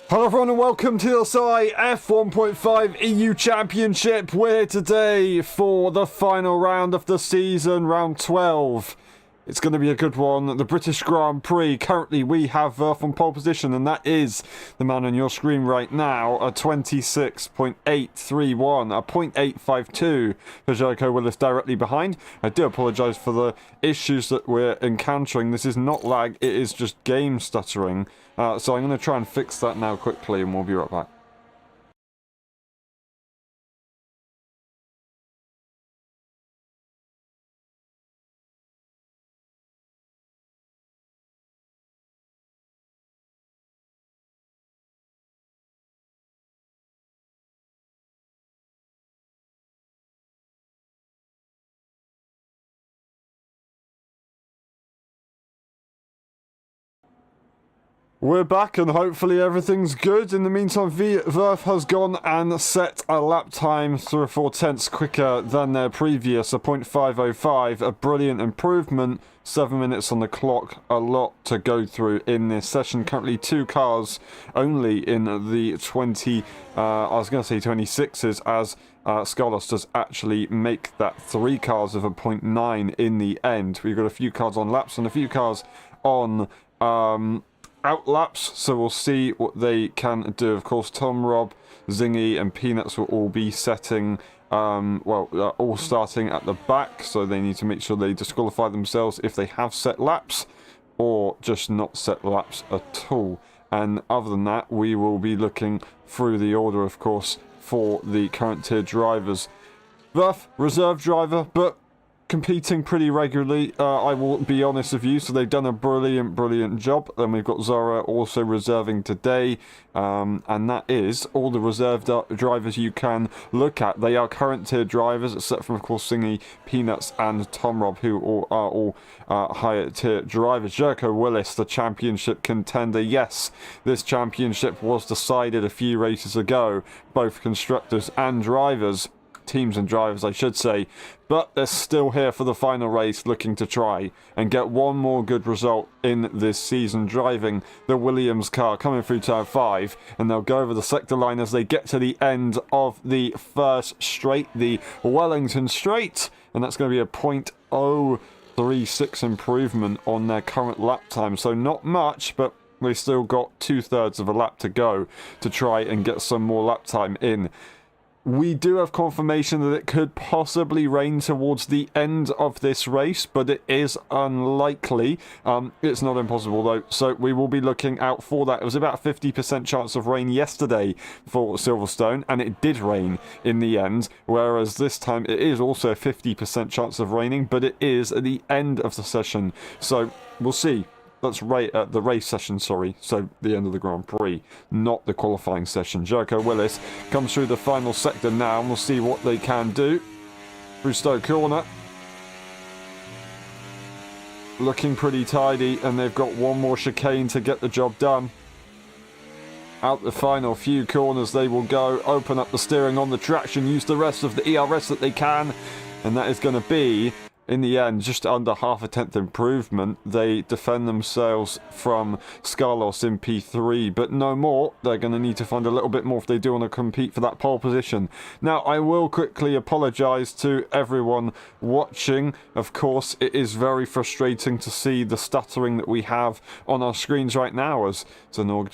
Hello everyone and welcome to the LSI F1.5 EU Championship. We're here today for the final round of the season, round 12. It's going to be a good one. The British Grand Prix. Currently we have Verf on pole position, and that is the man on your screen right now, a 26.831, a 0.852 for Jericho Willis directly behind. I do apologise for the issues that we're encountering. This is not lag, it is just game stuttering. So I'm going to try and fix that now quickly, and we'll be right back. We're back and hopefully everything's good. In the meantime, Verf has gone and set a lap time 3 or 4 tenths quicker than their previous, a 0.505, a brilliant improvement. 7 minutes on the clock, a lot to go through in this session. Currently 2 cars only in the 26s as Scarlos does actually make that 3 cars of a 0.9 in the end. We've got a few cars on laps and a few cars on out laps, so we'll see what they can do. Of course, Tom, Rob, Zingy and Peanuts will all be setting, all starting at the back, so they need to make sure they disqualify themselves if they have set laps, or just not set laps at all. And other than that, we will be looking through the order, of course, for the current tier drivers. Verf, reserve driver, but competing pretty regularly, I will be honest with you, so they've done a brilliant job. Then we've got Zara also reserving today, and that is all the reserve drivers you can look at. They are current tier drivers, except from, of course, Singy, Peanuts and Tom Rob, who are all higher tier drivers. Jericho Willis, the championship contender. Yes, this championship was decided a few races ago, both constructors and drivers. Teams and drivers, I should say, but they're still here for the final race, looking to try and get one more good result in this season, driving the Williams car coming through turn 5, and they'll go over the sector line as they get to the end of the first straight, the Wellington straight, and that's going to be a 0.036 improvement on their current lap time, so not much, but they still got 2/3 of a lap to go to try and get some more lap time in. We do have confirmation that it could possibly rain towards the end of this race, but it is unlikely. It's not impossible though, so we will be looking out for that. It was about a 50% chance of rain yesterday for Silverstone, and it did rain in the end, whereas this time it is also a 50% chance of raining, but it is at the end of the session, so we'll see. That's right at the race session, sorry, so the end of the Grand Prix, not the qualifying session. Jericho Willis comes through the final sector now, and we'll see what they can do. Through Stowe Corner. Looking pretty tidy, and they've got one more chicane to get the job done. Out the final few corners they will go, open up the steering on the traction, use the rest of the ERS that they can, and that is going to be, in the end, just under half a tenth improvement. They defend themselves from Scarlos in P3, but no more. They're going to need to find a little bit more if they do want to compete for that pole position. Now, I will quickly apologise to everyone watching. Of course, it is very frustrating to see the stuttering that we have on our screens right now, as Zanog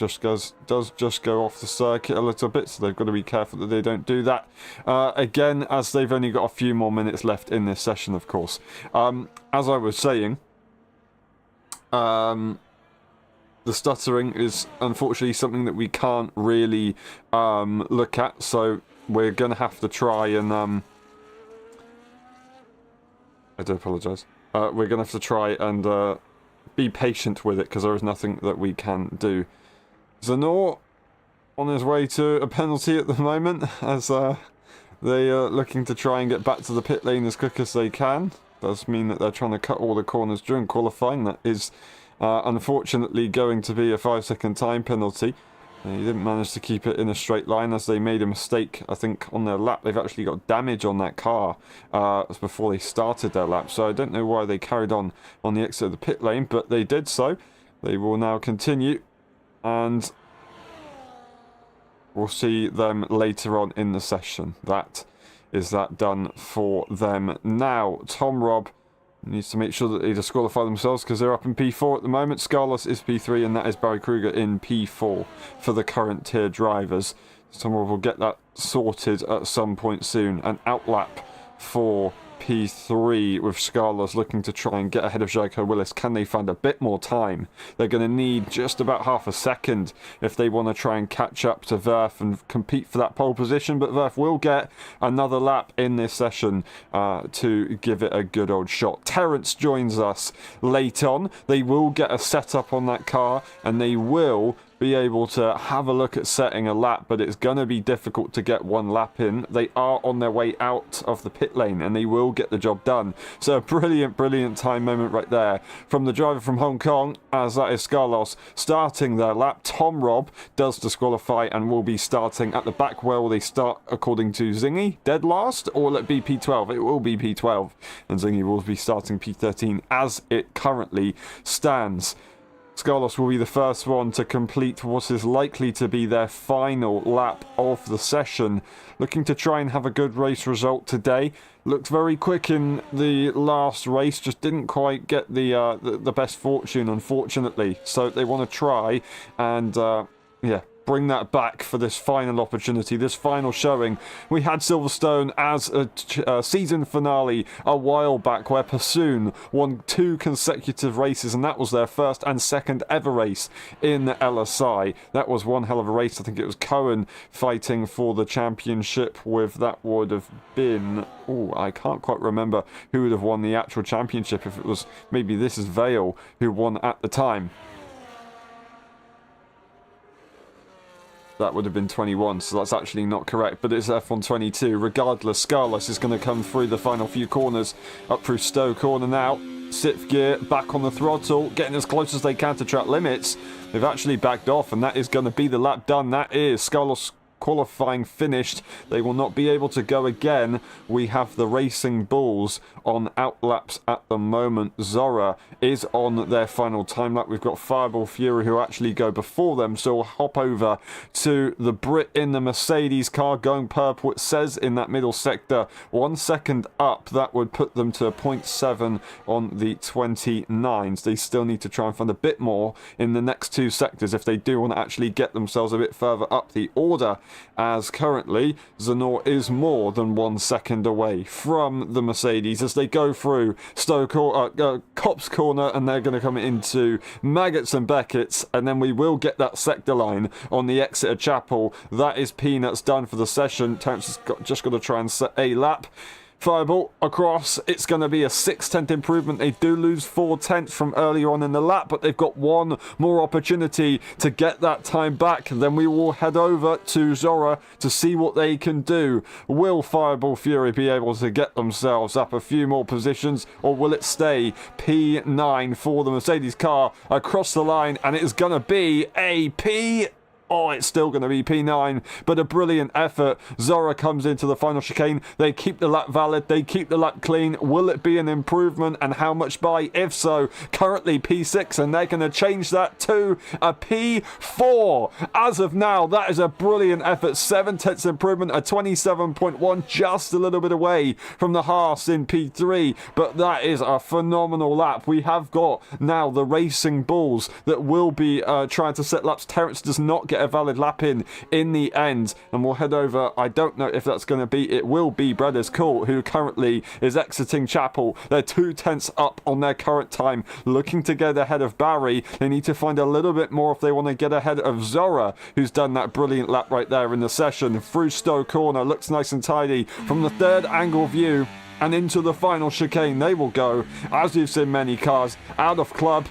does just go off the circuit a little bit, so they've got to be careful that they don't do that. Again, as they've only got a few more minutes left in this session, of course. As I was saying, the stuttering is unfortunately something that we can't really look at, so we're going to have to try and I do apologise. We're going to have to try and be patient with it, because there is nothing that we can do. Zanor on his way to a penalty at the moment, as they are looking to try and get back to the pit lane as quick as they can. Does mean that they're trying to cut all the corners during qualifying. That is unfortunately going to be a 5-second time penalty. He didn't manage to keep it in a straight line, as they made a mistake, I think, on their lap. They've actually got damage on that car before they started their lap, so I don't know why they carried on the exit of the pit lane, but they did so. They will now continue, and we'll see them later on in the session. That is that done for them. Now, Tom Robb needs to make sure that they disqualify themselves because they're up in P4 at the moment. Scarlos is P3 and that is Barry Kruger in P4 for the current tier drivers. Tom Robb will get that sorted at some point soon. An outlap for P3 with Scarlos looking to try and get ahead of Jericho Willis. Can they find a bit more time? They're going to need just about half a second if they want to try and catch up to Verf and compete for that pole position, but Verf will get another lap in this session to give it a good old shot. Terence joins us late on. They will get a setup on that car and they will be able to have a look at setting a lap, but it's going to be difficult to get one lap in. They are on their way out of the pit lane and they will get the job done. So a brilliant time moment right there from the driver from Hong Kong, as that is Scarlos starting their lap. Tom Robb does disqualify and will be starting at the back. Where will they start according to Zingy? Dead last? Or will it be P12? It will be P12 and Zingy will be starting P13 as it currently stands. Scarlos will be the first one to complete what is likely to be their final lap of the session. Looking to try and have a good race result today. Looked very quick in the last race, just didn't quite get the best fortune, unfortunately. So they want to try and, bring that back for this final opportunity, this final showing. We had Silverstone as a season finale a while back where Pursoon won 2 consecutive races and that was their first and second ever race in the LSI. That was one hell of a race. I think it was Cohen fighting for the championship with, that would have been, I can't quite remember who would have won the actual championship. If it was, maybe this is Vale who won at the time. That would have been 21, so that's actually not correct, but it's F1.22. Regardless, Scarlos is going to come through the final few corners, up through Stowe corner now. Sixth gear, back on the throttle, getting as close as they can to track limits. They've actually backed off, and that is going to be the lap done. That is Scarlos qualifying finished. They will not be able to go again. We have the Racing Bulls on outlaps at the moment. Zora is on their final time lap. We've got Fireball Fury who actually go before them, so we'll hop over to the Brit in the Mercedes car going purple. It says in that middle sector 1 second up. That would put them to a 0.7 on the 29s. They still need to try and find a bit more in the next 2 sectors if they do want to actually get themselves a bit further up the order, as currently Zanor is more than 1 second away from the Mercedes as they go through Copse corner, and they're going to come into Maggots and Beckett's, and then we will get that sector line on the Exeter Chapel. That is peanuts done for the session. Terence has just got to try and set a lap. Fireball across, it's going to be a 6/10 improvement. They do lose 4/10 from earlier on in the lap, but they've got one more opportunity to get that time back. Then we will head over to Zora to see what they can do. Will Fireball Fury be able to get themselves up a few more positions, or will it stay P9 for the Mercedes car across the line? And it is going to be a P... it's still going to be P9, but a brilliant effort. Zora comes into the final chicane. They keep the lap valid. They keep the lap clean. Will it be an improvement, and how much by? If so, currently P6, and they're going to change that to a P4. As of now, that is a brilliant effort. 7/10 improvement, a 27.1, just a little bit away from the Haas in P3, but that is a phenomenal lap. We have got now the Racing Bulls that will be trying to set laps. Terence does not get a valid lap in the end, and we'll head over. I don't know if that's going to be, it will be Brothers Court, who currently is exiting Chapel. They're 2/10 up on their current time, looking to get ahead of Barry. They need to find a little bit more if they want to get ahead of Zora, who's done that brilliant lap right there in the session. Through Stowe corner, looks nice and tidy from the third angle view, and into the final chicane they will go, as you've seen many cars out of club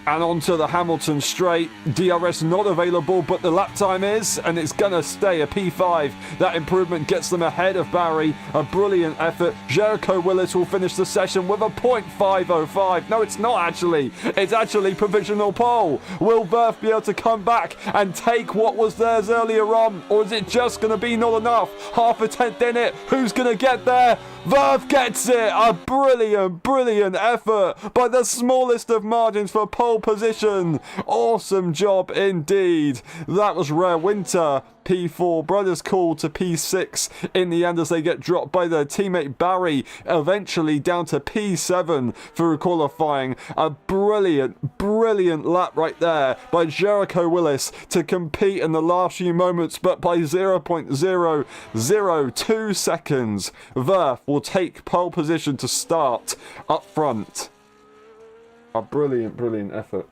and onto the Hamilton straight. DRS not available, but the lap time is, and it's gonna stay a P5. That improvement gets them ahead of Barry. A brilliant effort. Jericho Willis will finish the session with a 0.505. No, it's not actually. It's actually provisional pole. Will Verf be able to come back and take what was theirs earlier on, or is it just gonna be not enough? Half a tenth in it. Who's gonna get there? Verf gets it. A brilliant effort by the smallest of margins for pole pole position. Awesome job indeed. That was Rare Winter. P4, Brothers Call to P6 in the end as they get dropped by their teammate Barry, eventually down to P7 for qualifying. A brilliant lap right there by Jericho Willis to compete in the last few moments, but by 0.002 seconds. Verf will take pole position to start up front. A brilliant effort.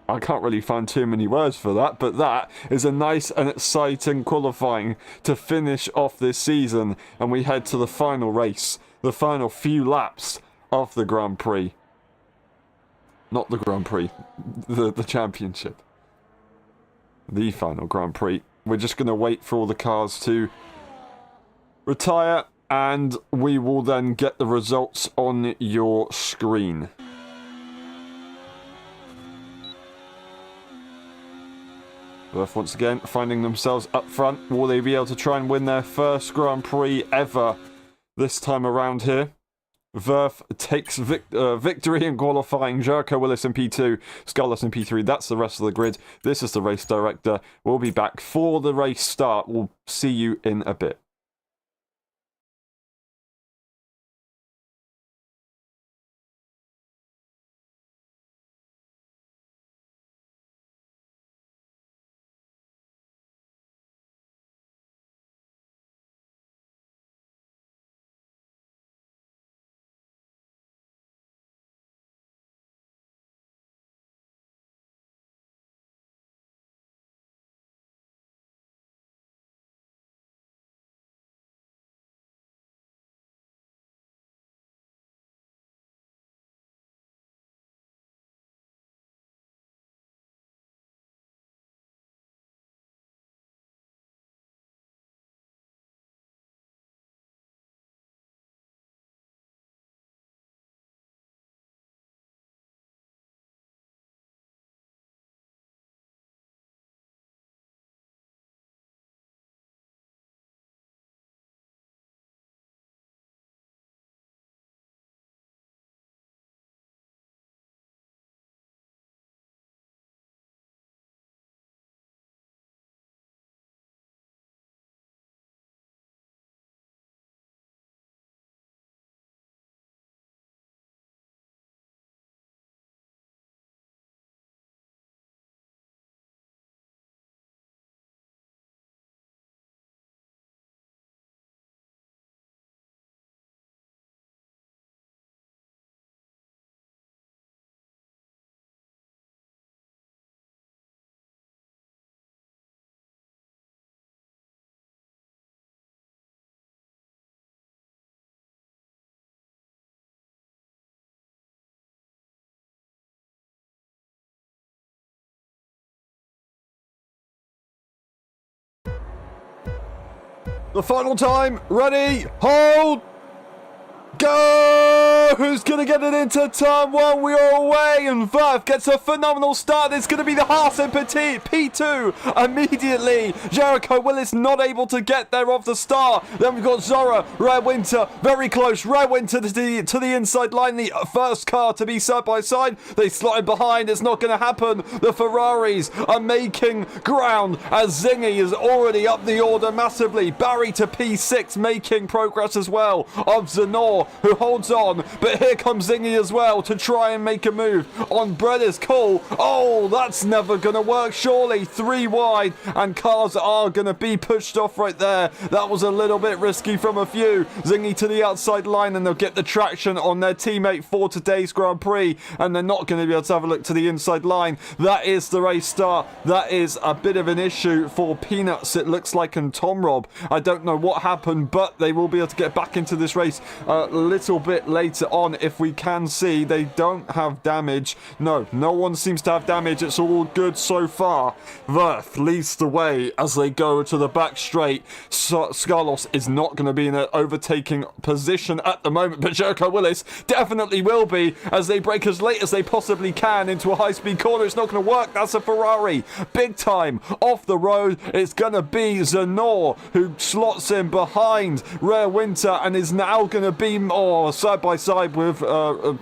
I can't really find too many words for that, but that is a nice and exciting qualifying to finish off this season, and we head to the final race, the final few laps of the Grand Prix. Not the Grand Prix, the championship. The final Grand Prix. We're just going to wait for all the cars to retire, and we will then get the results on your screen. Verf once again finding themselves up front. Will they be able to try and win their first Grand Prix ever this time around here? Verf takes victory in qualifying. Jericho Willis in P2, Scarlett in P3. That's the rest of the grid. This is the race director. We'll be back for the race start. We'll see you in a bit. The final time. Ready, hold, go! Who's going to get it into turn one? We are away, and Verf gets a phenomenal start. It's going to be the Haas in P2 immediately. Jericho Willis not able to get there off the start. Then we've got Zora, Rare Winter, very close. Rare Winter to the inside line, the first car to be side by side. They slide behind. It's not going to happen. The Ferraris are making ground as Zingy is already up the order massively. Barry to P6 making progress as well. Of Zenor, who holds on, but here comes Zingy as well to try and make a move on Brothers Call. Oh, that's never gonna work surely. 3 wide, and cars are gonna be pushed off right there. That was a little bit risky from a few. Zingy to the outside line, and they'll get the traction on their teammate for today's Grand Prix, and they're not going to be able to have a look to the inside line. That is the race start. That is a bit of an issue for Peanuts, it looks like, and Tom Rob. I don't know what happened, but they will be able to get back into this race a little bit later on. If we can see, they don't have damage. No one seems to have damage. It's all good so far. Verf leads the way as they go to the back straight. Scarlos is not going to be in an overtaking position at the moment, but Jericho Willis definitely will be as they brake as late as they possibly can into a high-speed corner. It's not going to work. That's a Ferrari. Big time. Off the road, it's going to be Zenor who slots in behind Rare Winter and is now going to be side by side with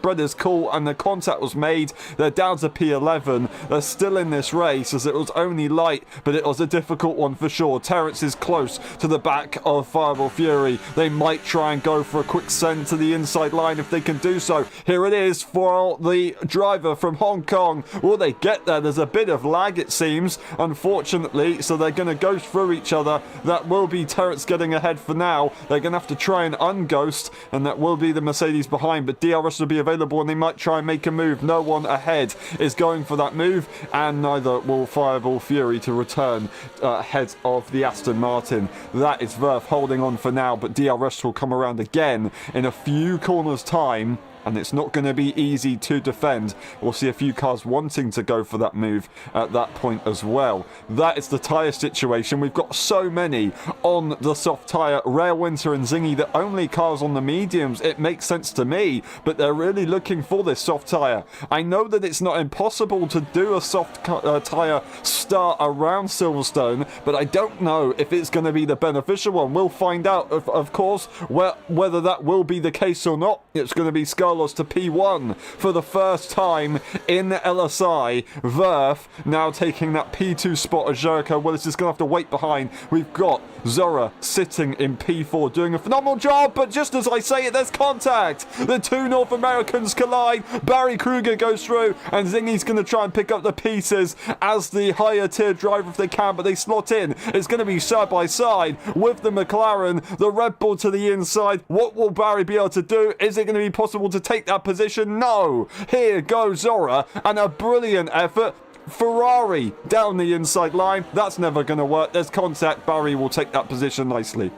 Brothers Cool, and the contact was made. They're down to P11. They're still in this race as it was only light, but it was a difficult one for sure. Terrence is close to the back of Fireball Fury. They might try and go for a quick send to the inside line if they can do so. Here it is for the driver from Hong Kong. Will they get there? There's a bit of lag, it seems, unfortunately, so they're going to go through each other. That will be Terrence getting ahead for now. They're going to have to try and unghost, and that will be the Mercedes behind, but DRS will be available and they might try and make a move. No one ahead is going for that move, and neither will Fireball Fury to return ahead of the Aston Martin. That is Verf holding on for now, but DRS will come around again in a few corners time, and it's not going to be easy to defend. We'll see a few cars wanting to go for that move at that point as well. That is the tyre situation. We've got so many on the soft tyre. Rare Winter and Zingy, the only cars on the mediums. It makes sense to me, but they're really looking for this soft tyre. I know that it's not impossible to do a soft tyre start around Silverstone, but I don't know if it's going to be the beneficial one. We'll find out, of course, whether that will be the case or not. It's going to be Scarlett to P1 for the first time in LSI. Verf now taking that P2 spot as Jericho Willis is going to have to wait behind. We've got Zora sitting in P4 doing a phenomenal job, but just as I say it, there's contact. The two North Americans collide. Barry Kruger goes through, and Zingy's going to try and pick up the pieces as the higher tier driver if they can, but they slot in. It's going to be side by side with the McLaren, the Red Bull to the inside. What will Barry be able to do? Is it going to be possible to take that position? No. Here goes Zora, and a brilliant effort. Ferrari down the inside line. That's never going to work. There's contact. Barry will take that position nicely.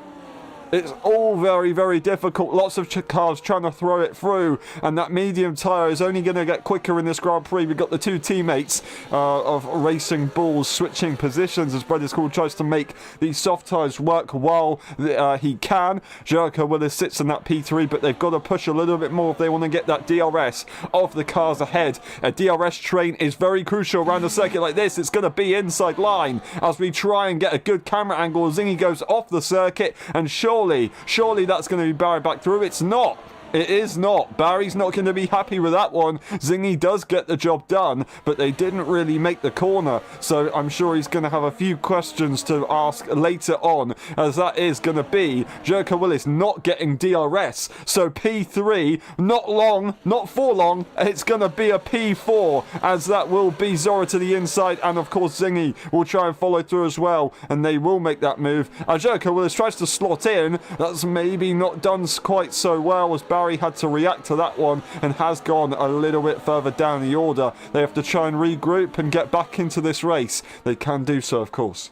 It's all very, very difficult. Lots of cars trying to throw it through, and that medium tyre is only going to get quicker in this Grand Prix. We've got the two teammates of Racing Bulls switching positions as Brothers Cool tries to make these soft tyres work while he can. Jericho Willis sits in that P3, but they've got to push a little bit more if they want to get that DRS of the cars ahead. A DRS train is very crucial around a circuit like this. It's going to be inside line as we try and get a good camera angle. Zingy goes off the circuit, and surely that's going to be Barry back through. It's not. It is not. Barry's not going to be happy with that one. Zingy does get the job done, but they didn't really make the corner, so I'm sure he's going to have a few questions to ask later on, as that is going to be Jericho Willis not getting DRS. So P3, not for long, it's going to be a P4, as that will be Zora to the inside, and of course Zingy will try and follow through as well, and they will make that move. Jericho Willis tries to slot in. That's maybe not done quite so well, as Barry had to react to that one and has gone a little bit further down the order. They have to try and regroup and get back into this race. They can do so, of course.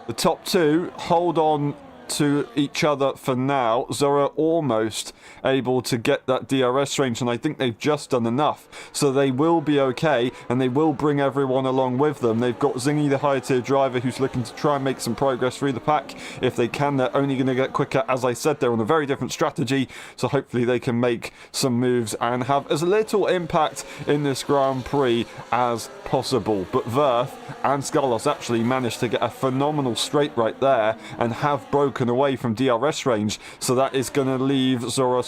The top two hold on to each other for now. Zora almost able to get that DRS range, and I think they've just done enough, so they will be okay, and they will bring everyone along with them. They've got Zingy, the higher tier driver, who's looking to try and make some progress through the pack. If they can, they're only going to get quicker. As I said, they're on a very different strategy, so hopefully they can make some moves and have as little impact in this Grand Prix as possible. But Verf and Scarlos actually managed to get a phenomenal straight right there and have broken away from DRS range, so that is going to leave Zora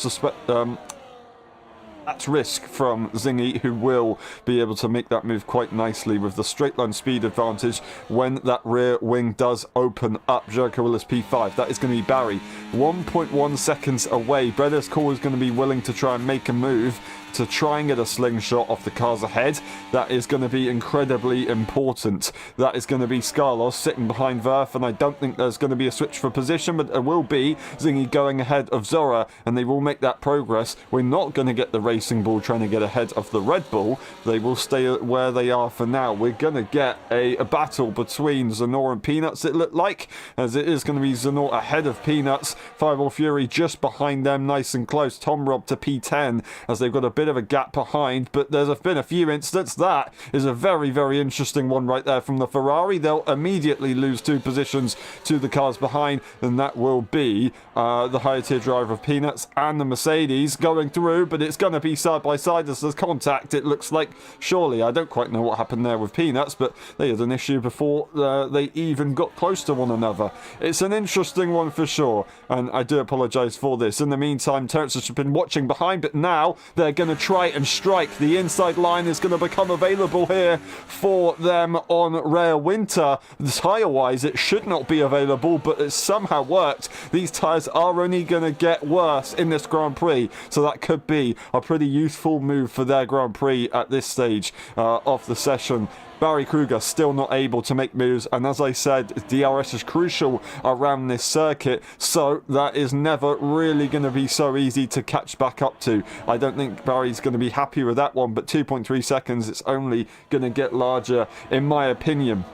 at risk from Zingy, who will be able to make that move quite nicely with the straight line speed advantage when that rear wing does open up. Jericho Willis P5, that is going to be Barry 1.1 seconds away. Brothers Cool is going to be willing to try and make a move to try and get a slingshot off the cars ahead. That is going to be incredibly important. That is going to be Scarlos sitting behind Verf, and I don't think there's going to be a switch for position, but there will be Zingy going ahead of Zora, and they will make that progress. We're not going to get the Racing Bull trying to get ahead of the Red Bull. They will stay where they are for now. We're going to get a battle between Zanor and Peanuts, it looked like, as it is going to be Zanor ahead of Peanuts. Fireball Fury just behind them, nice and close. Tom Rob to P10, as they've got a bit bit of a gap behind, but there's been a few incidents. That is a very, very interesting one right there from the Ferrari. They'll immediately lose 2 positions to the cars behind, and that will be the higher tier driver of Peanuts and the Mercedes going through, but it's going to be side by side as there's contact, it looks like. Surely, I don't quite know what happened there with Peanuts, but they had an issue before they even got close to one another. It's an interesting one for sure, and I do apologise for this. In the meantime, Terence has been watching behind, but now they're going to try and strike. The inside line is going to become available here for them on Rare Winter. Tyre-wise, it should not be available, but it's somehow worked. These tyres are only going to get worse in this Grand Prix, so that could be a pretty useful move for their Grand Prix at this stage of the session. Barry Kruger still not able to make moves, and as I said, DRS is crucial around this circuit, so that is never really going to be so easy to catch back up to. I don't think Barry's going to be happy with that one, but 2.3 seconds, it's only going to get larger in my opinion.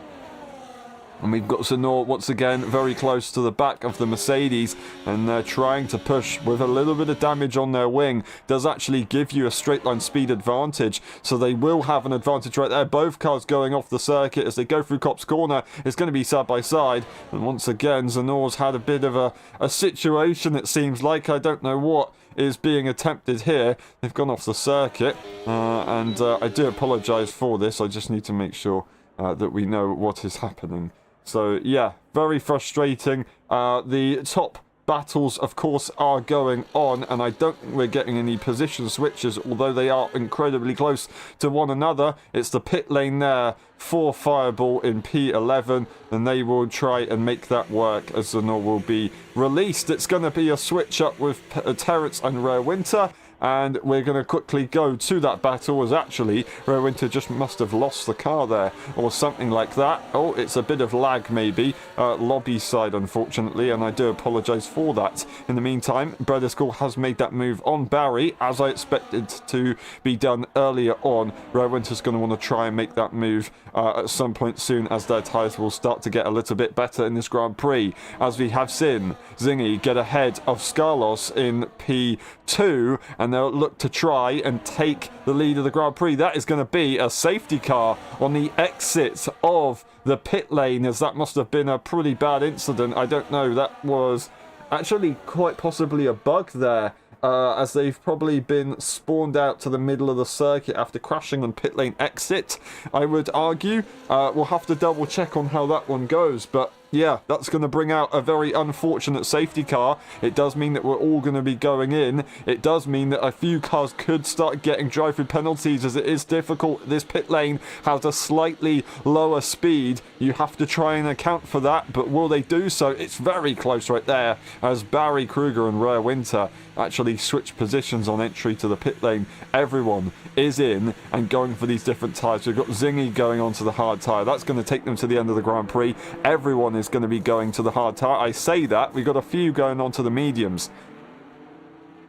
And we've got Zanor once again very close to the back of the Mercedes, and they're trying to push with a little bit of damage on their wing. Does actually give you a straight line speed advantage, so they will have an advantage right there. Both cars going off the circuit as they go through Copse Corner. It's going to be side by side, and once again Zanor's had a bit of a situation, it seems like. I don't know what is being attempted here. They've gone off the circuit, and I do apologise for this. I just need to make sure that we know what is happening. So yeah, very frustrating. The top battles, of course, are going on, and I don't think we're getting any position switches, although they are incredibly close to one another. It's the pit lane there for Fireball in P11, and they will try and make that work as Zanor will be released. It's going to be a switch up with Terence and Rare Winter, and we're going to quickly go to that battle, as actually Rare Winter just must have lost the car there or something like that. Oh, it's a bit of lag maybe, lobby side unfortunately, and I do apologise for that. In the meantime, Bredesco has made that move on Barry, as I expected to be done earlier on. Rare Winter's going to want to try and make that move at some point soon, as their tyres will start to get a little bit better in this Grand Prix, as we have seen Zingy get ahead of Scarlos in P2, and they'll look to try and take the lead of the Grand Prix. That is going to be a safety car on the exit of the pit lane, as that must have been a pretty bad incident. I don't know, that was actually quite possibly a bug there, as they've probably been spawned out to the middle of the circuit after crashing on pit lane exit, I would argue. We'll have to double check on how that one goes, but yeah, that's going to bring out a very unfortunate safety car. It does mean that we're all going to be going in. It does mean that a few cars could start getting drive-through penalties, as it is difficult. This pit lane has a slightly lower speed. You have to try and account for that, but will they do so? It's very close right there, as Barry Kruger and Rare Winter actually switch positions on entry to the pit lane. Everyone is in and going for these different tyres. We've got Zingy going onto the hard tyre. That's going to take them to the end of the Grand Prix. Everyone is going to be going to the hard tyre. I say that, we've got a few going on to the mediums.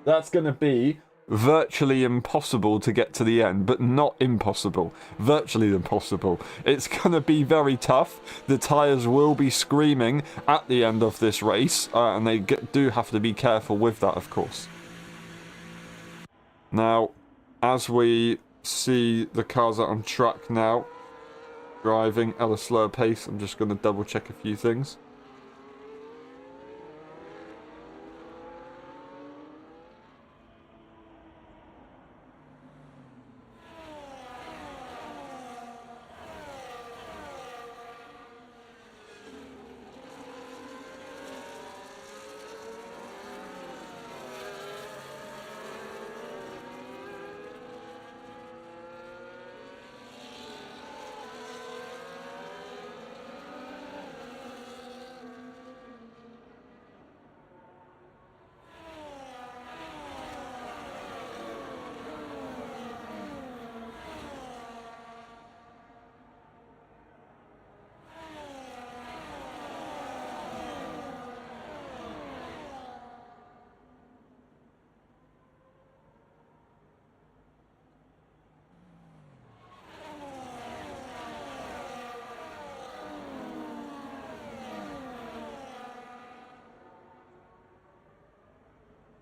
That's going to be virtually impossible to get to the end, but not impossible. Virtually impossible. It's going to be very tough. The tyres will be screaming at the end of this race, and they do have to be careful with that, of course. Now, as we see the cars are on track now, driving at a slower pace, I'm just going to double check a few things.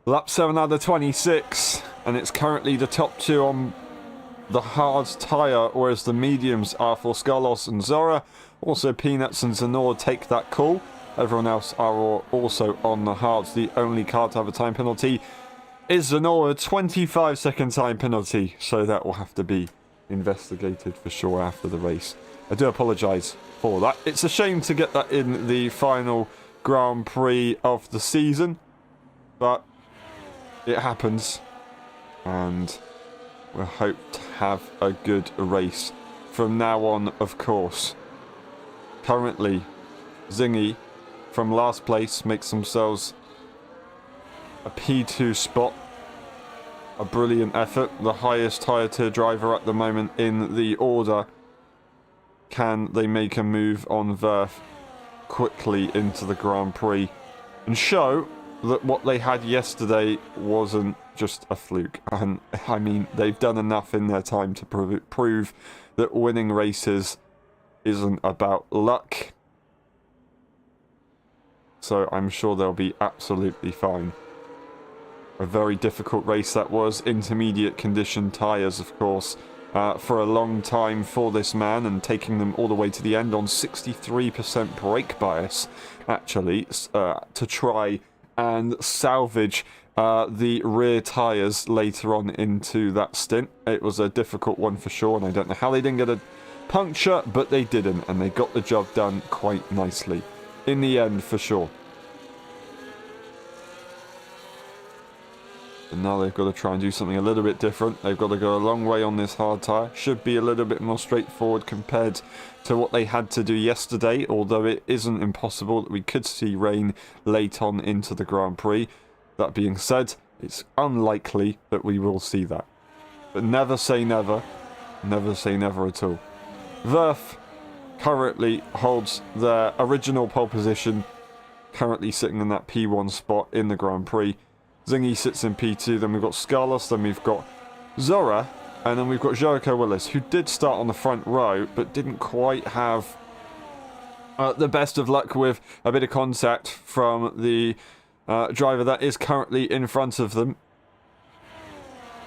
Lap 7 out of 26. And it's currently the top two on the hard tyre, whereas the mediums are for Scarlos and Zora. Also, Peanuts and Zanor take that call. Everyone else are also on the hards. The only car to have a time penalty is Zanor, a 25-second time penalty. So that will have to be investigated for sure after the race. I do apologise for that. It's a shame to get that in the final Grand Prix of the season, but it happens, and we'll hope to have a good race from now on, of course. Currently, Zingy from last place makes themselves a P2 spot. A brilliant effort. The highest higher tier driver at the moment in the order. Can they make a move on Verf quickly into the Grand Prix and show that what they had yesterday wasn't just a fluke? And I mean, they've done enough in their time to prove that winning races isn't about luck. So I'm sure they'll be absolutely fine. A very difficult race that was. Intermediate condition tyres, of course, for a long time for this man, and taking them all the way to the end on 63% brake bias, actually, to try and salvage the rear tyres later on into that stint. It was a difficult one for sure, and I don't know how they didn't get a puncture, but they didn't, and they got the job done quite nicely in the end for sure. And now they've got to try and do something a little bit different. They've got to go a long way on this hard tyre. Should be a little bit more straightforward compared to what they had to do yesterday, although it isn't impossible that we could see rain late on into the Grand Prix. That being said, it's unlikely that we will see that. But never say never. Never say never at all. Verf currently holds their original pole position, currently sitting in that P1 spot in the Grand Prix. Zingy sits in P2, then we've got Scarlos, then we've got Zora, and then we've got Jericho Willis, who did start on the front row, but didn't quite have the best of luck with a bit of contact from the driver that is currently in front of them.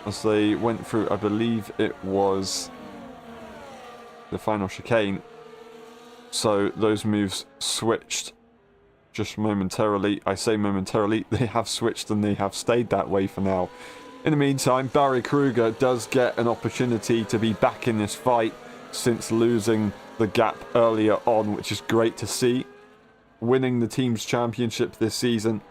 As they went through, I believe it was the final chicane. So those moves switched just momentarily. I say momentarily, they have switched and they have stayed that way for now. In the meantime, Barry Kruger does get an opportunity to be back in this fight since losing the gap earlier on, which is great to see. Winning the team's championship this season.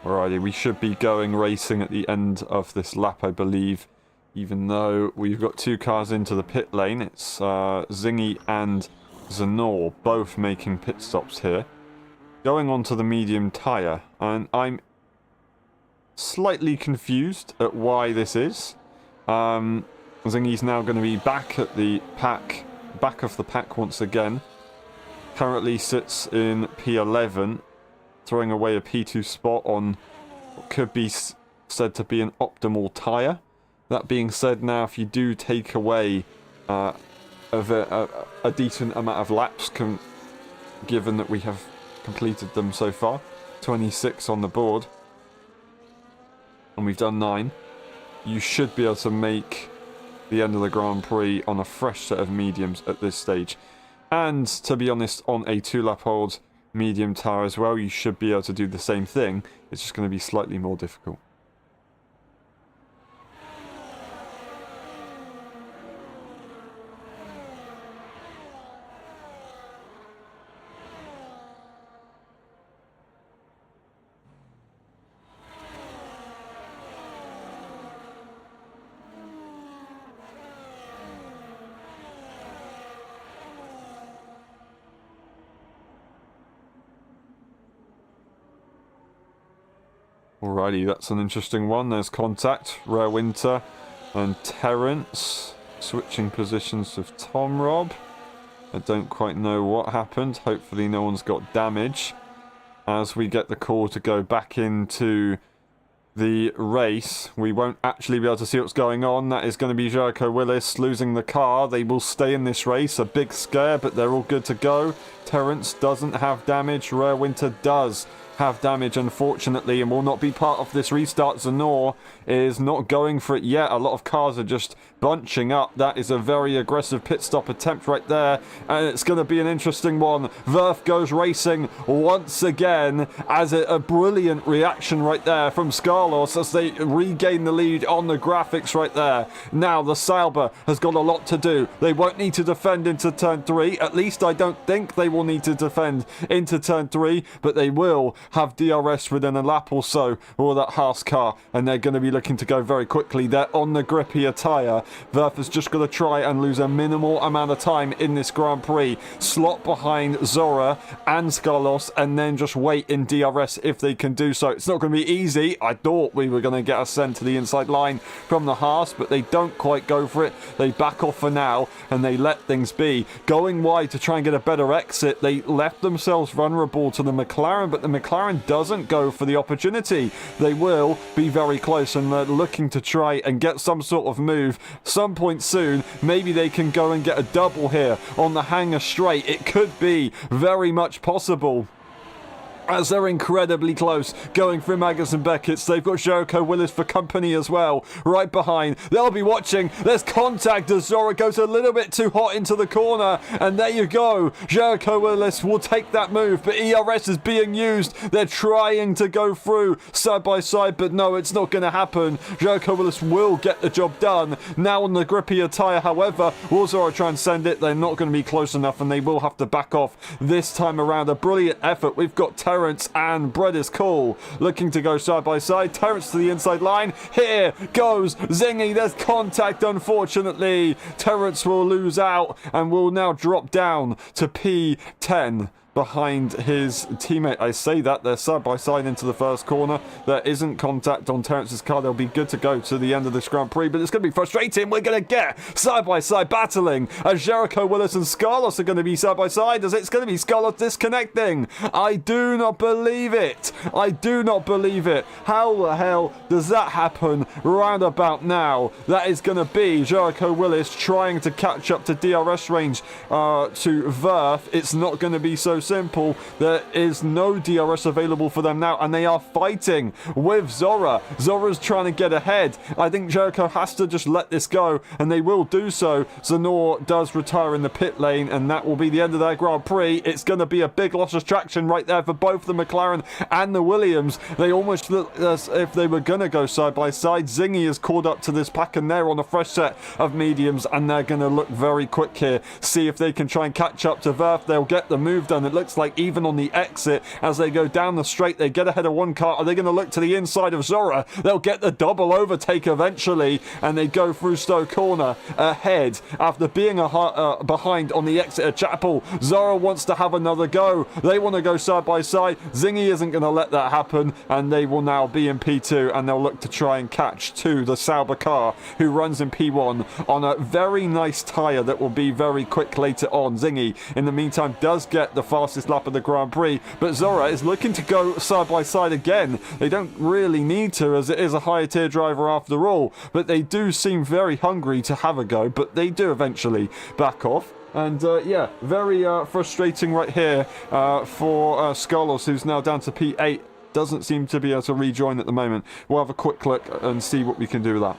Alrighty, we should be going racing at the end of this lap, I believe. Even though we've got two cars into the pit lane. It's Zingy and Zanor both making pit stops here. Going on to the medium tyre. And I'm slightly confused at why this is. Zingy's now going to be back at the pack, back of the pack once again. Currently sits in P11. Throwing away a P2 spot on what could be said to be an optimal tyre. That being said, now if you do take away a decent amount of laps, given that we have completed them so far, 26 on the board, and we've done 9, you should be able to make the end of the Grand Prix on a fresh set of mediums at this stage. And to be honest, on a 2-lap old medium tyre as well, you should be able to do the same thing. It's just going to be slightly more difficult. Alrighty, that's an interesting one. There's contact. Rare Winter and Terrence switching positions with Tom Rob. I don't quite know what happened. Hopefully no one's got damage as we get the call to go back into the race. We won't actually be able to see what's going on. That is going to be Jericho Willis losing the car. They will stay in this race. A big scare, but they're all good to go. Terrence doesn't have damage. Rare Winter does have damage, unfortunately, and will not be part of this restart. Zanor is not going for it yet. A lot of cars are just bunching up. That is a very aggressive pit stop attempt right there, and it's going to be an interesting one. Verf goes racing once again, as a brilliant reaction right there from Scarlos as they regain the lead on the graphics right there. Now the Sauber has got a lot to do. They won't need to defend into turn 3. At least I don't think they will need to defend into turn 3, but they will have DRS within a lap or so, or that Haas car, and they're going to be looking to go very quickly. They're on the grippier tyre. Verf has just got to try and lose a minimal amount of time in this Grand Prix. Slot behind Zora and Scarlos, and then just wait in DRS if they can do so. It's not going to be easy. I thought we were going to get a send to the inside line from the Haas, but they don't quite go for it. They back off for now, and they let things be. Going wide to try and get a better exit, they left themselves vulnerable to the McLaren, but the McLaren doesn't go for the opportunity. They will be very close, and they're looking to try and get some sort of move some point soon. Maybe they can go and get a double here on the hangar straight. It could be very much possible, as they're incredibly close going through Magnus and Beckett's. They've got Jericho Willis for company as well right behind. They'll be watching. There's contact as Zora goes a little bit too hot into the corner, and there you go. Jericho Willis will take that move, but ERS is being used. They're trying to go through side by side, but no, it's not going to happen. Jericho Willis will get the job done. Now on the grippier tyre, however, will Zora transcend it? They're not going to be close enough, and they will have to back off this time around. A brilliant effort. We've got Terrence and Brett is cool, looking to go side by side. Terrence to the inside line. Here goes Zingy. There's contact, unfortunately. Terrence will lose out and will now drop down to P10 behind his teammate. I say that they're side by side into the first corner. There isn't contact on Terrence's car. They'll be good to go to the end of this Grand Prix, but it's going to be frustrating. We're going to get side by side battling as Jericho Willis and Scarlos are going to be side by side, as it's going to be Scarlos disconnecting. I do not believe it. I do not believe it. How the hell does that happen round about now? That is going to be Jericho Willis trying to catch up to DRS range to Verf. It's not going to be so simple. There is no DRS available for them now, and they are fighting with Zora. Zora's trying to get ahead. I think Jericho has to just let this go, and they will do so. Zanor does retire in the pit lane, and that will be the end of their Grand Prix. It's going to be a big loss of traction right there for both the McLaren and the Williams. They almost look as if they were going to go side by side. Zingy is caught up to this pack, and they're on a fresh set of mediums, and they're going to look very quick here. See if they can try and catch up to Verf. They'll get the move done. It looks like even on the exit, as they go down the straight, they get ahead of one car. Are they going to look to the inside of Zora? They'll get the double overtake eventually, and they go through Stowe Corner ahead after being behind on the exit of Chapel. Zora wants to have another go. They want to go side by side. Zingy isn't going to let that happen, and they will now be in P2, and they'll look to try and catch to the Sauber car, who runs in P1 on a very nice tyre that will be very quick later on. Zingy, in the meantime, does get the fastest lap of the Grand Prix, but Zora is looking to go side by side again. They don't really need to, as it is a higher tier driver after all, but they do seem very hungry to have a go, but they do eventually back off. And yeah, very frustrating right here for Scarlos, who's now down to P8. Doesn't seem to be able to rejoin at the moment. We'll have a quick look and see what we can do with that.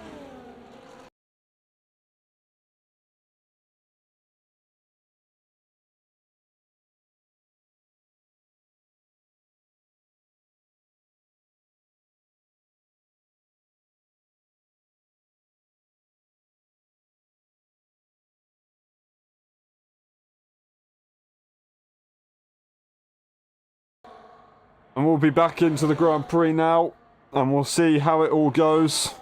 And we'll be back into the Grand Prix now, and we'll see how it all goes.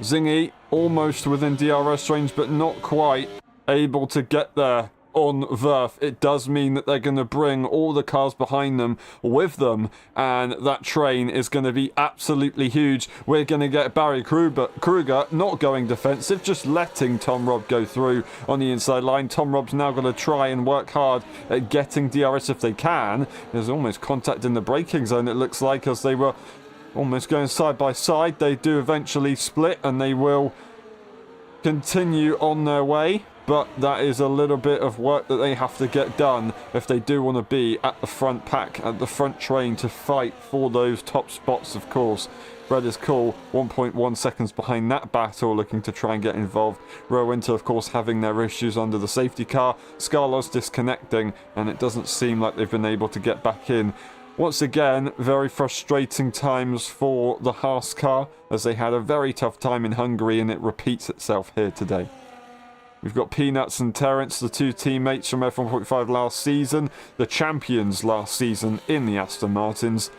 Zingy almost within DRS range, but not quite able to get there on Verf, it does mean that they're going to bring all the cars behind them with them, and that train is going to be absolutely huge. We're going to get Barry Kruger not going defensive, just letting Tom Robb go through on the inside line. Tom Robb's now going to try and work hard at getting DRS if they can. There's almost contact in the braking zone, it looks like, as they were almost going side by side. They do eventually split, and they will continue on their way, but that is a little bit of work that they have to get done if they do want to be at the front pack, at the front train, to fight for those top spots, of course. Red is cool, 1.1 seconds behind that battle, looking to try and get involved. Rowinter, of course, having their issues under the safety car. Scarlos disconnecting, and it doesn't seem like they've been able to get back in. Once again, very frustrating times for the Haas car, as they had a very tough time in Hungary, and it repeats itself here today. We've got Peanuts and Terence, the two teammates from F1.5 last season, the champions last season in the Aston Martins,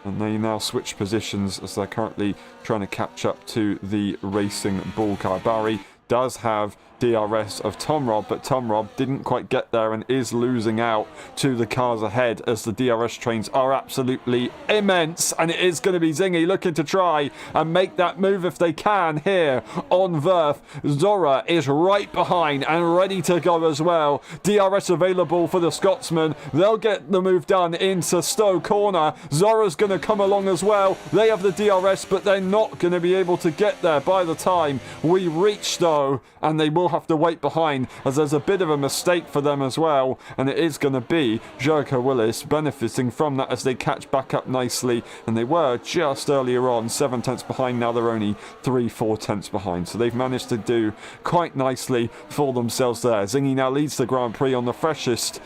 and they now switch positions as they're currently trying to catch up to the racing bull car. Barry does have DRS of Tom Robb, but Tom Robb didn't quite get there and is losing out to the cars ahead, as the DRS trains are absolutely immense, and it is going to be Zingy looking to try and make that move if they can here on Verf. Zora is right behind and ready to go as well. DRS available for the Scotsman. They'll get the move done into Stowe corner. Zora's going to come along as well. They have the DRS, but they're not going to be able to get there by the time we reach Stowe, and they will have to wait behind, as there's a bit of a mistake for them as well, and it is going to be Jericho Willis benefiting from that as they catch back up nicely, and they were just earlier on 7 tenths behind. Now they're only 3-4 tenths behind, so they've managed to do quite nicely for themselves there. Zingy now leads the Grand Prix on the freshest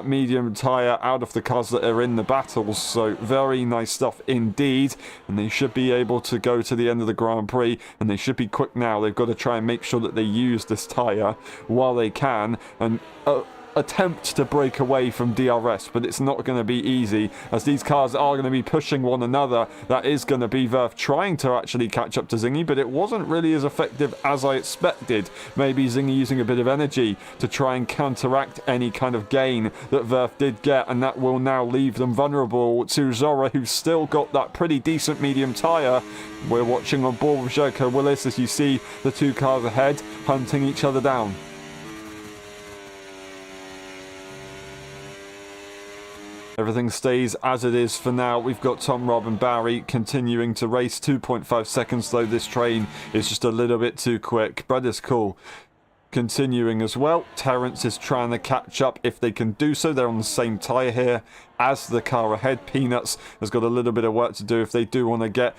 medium tyre out of the cars that are in the battles, so very nice stuff indeed, and they should be able to go to the end of the Grand Prix, and they should be quick now. They've got to try and make sure that they use this tyre while they can, and attempt to break away from DRS, but it's not going to be easy, as these cars are going to be pushing one another. That is going to be Verf trying to actually catch up to Zingy, but it wasn't really as effective as I expected. Maybe Zingy using a bit of energy to try and counteract any kind of gain that Verf did get, and that will now leave them vulnerable to Zora, who's still got that pretty decent medium tyre. We're watching on board with Jericho Willis as you see the two cars ahead hunting each other down. Everything stays as it is for now. We've got Tom Robb and Barry continuing to race. 2.5 seconds though. This train is just a little bit too quick. Brad is cool. Continuing as well. Terence is trying to catch up if they can do so. They're on the same tyre here as the car ahead. Peanuts has got a little bit of work to do if they do want to get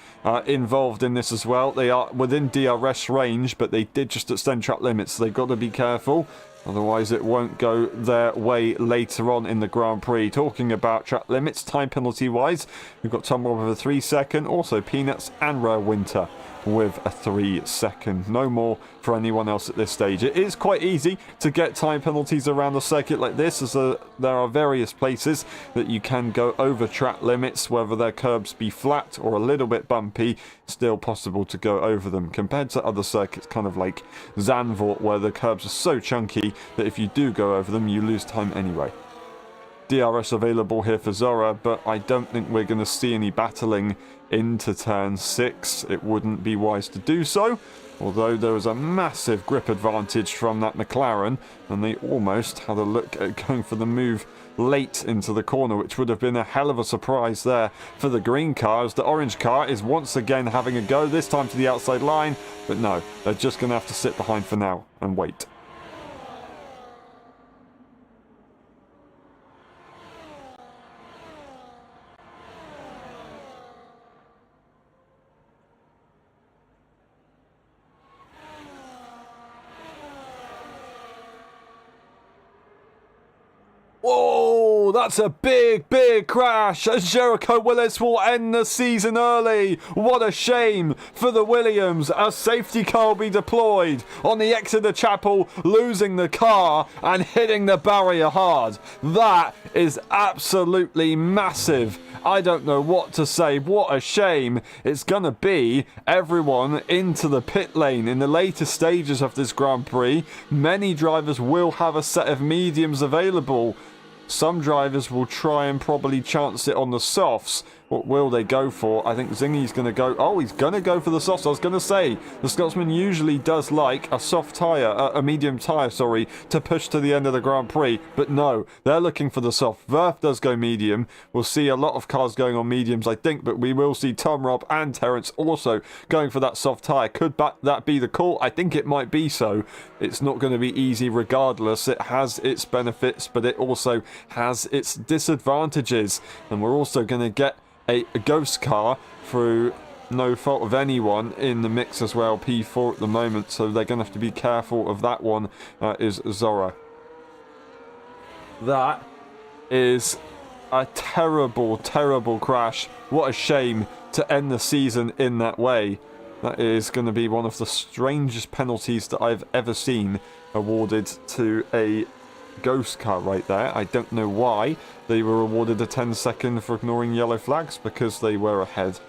involved in this as well. They are within DRS range, but they did just extend track limits, so they've got to be careful. Otherwise, it won't go their way later on in the Grand Prix. Talking about track limits, time penalty-wise, we've got Tom Robb with a 3 second, also Peanuts and Rare Winter with a 3 second. No more for anyone else at this stage. It is quite easy to get time penalties around a circuit like this, as there are various places that you can go over track limits, whether their curbs be flat or a little bit bumpy, still possible to go over them, compared to other circuits kind of like Zandvoort, where the curbs are so chunky that if you do go over them you lose time anyway. DRS available here for Zora, but I don't think we're going to see any battling into turn 6. It wouldn't be wise to do so, although there was a massive grip advantage from that McLaren, and they almost had a look at going for the move late into the corner, which would have been a hell of a surprise there for the green car, as the orange car is once again having a go, this time to the outside line, but no, they're just going to have to sit behind for now and wait. Whoa, that's a big, big crash. Jericho Willis will end the season early. What a shame for the Williams. A safety car will be deployed on the exit of Chapel, losing the car and hitting the barrier hard. That is absolutely massive. I don't know what to say. What a shame. It's going to be everyone into the pit lane in the later stages of this Grand Prix. Many drivers will have a set of mediums available. Some drivers will try and probably chance it on the softs. What will they go for? I think Zingy's going to go... Oh, he's going to go for the softs. I was going to say, the Scotsman usually does like a soft tyre, a medium tyre, sorry, to push to the end of the Grand Prix. But no, they're looking for the soft. Verth does go medium. We'll see a lot of cars going on mediums, I think, but we will see Tom, Rob and Terence also going for that soft tyre. Could that be the call? I think it might be so. It's not going to be easy regardless. It has its benefits, but it also has its disadvantages. And we're also going to get a ghost car through no fault of anyone in the mix as well, P4 at the moment, so they're going to have to be careful of that one, is Zora. That is a terrible, terrible crash. What a shame to end the season in that way. That is going to be one of the strangest penalties that I've ever seen awarded to a ghost car right there. I don't know why they were awarded a 10-second for ignoring yellow flags, because they were ahead.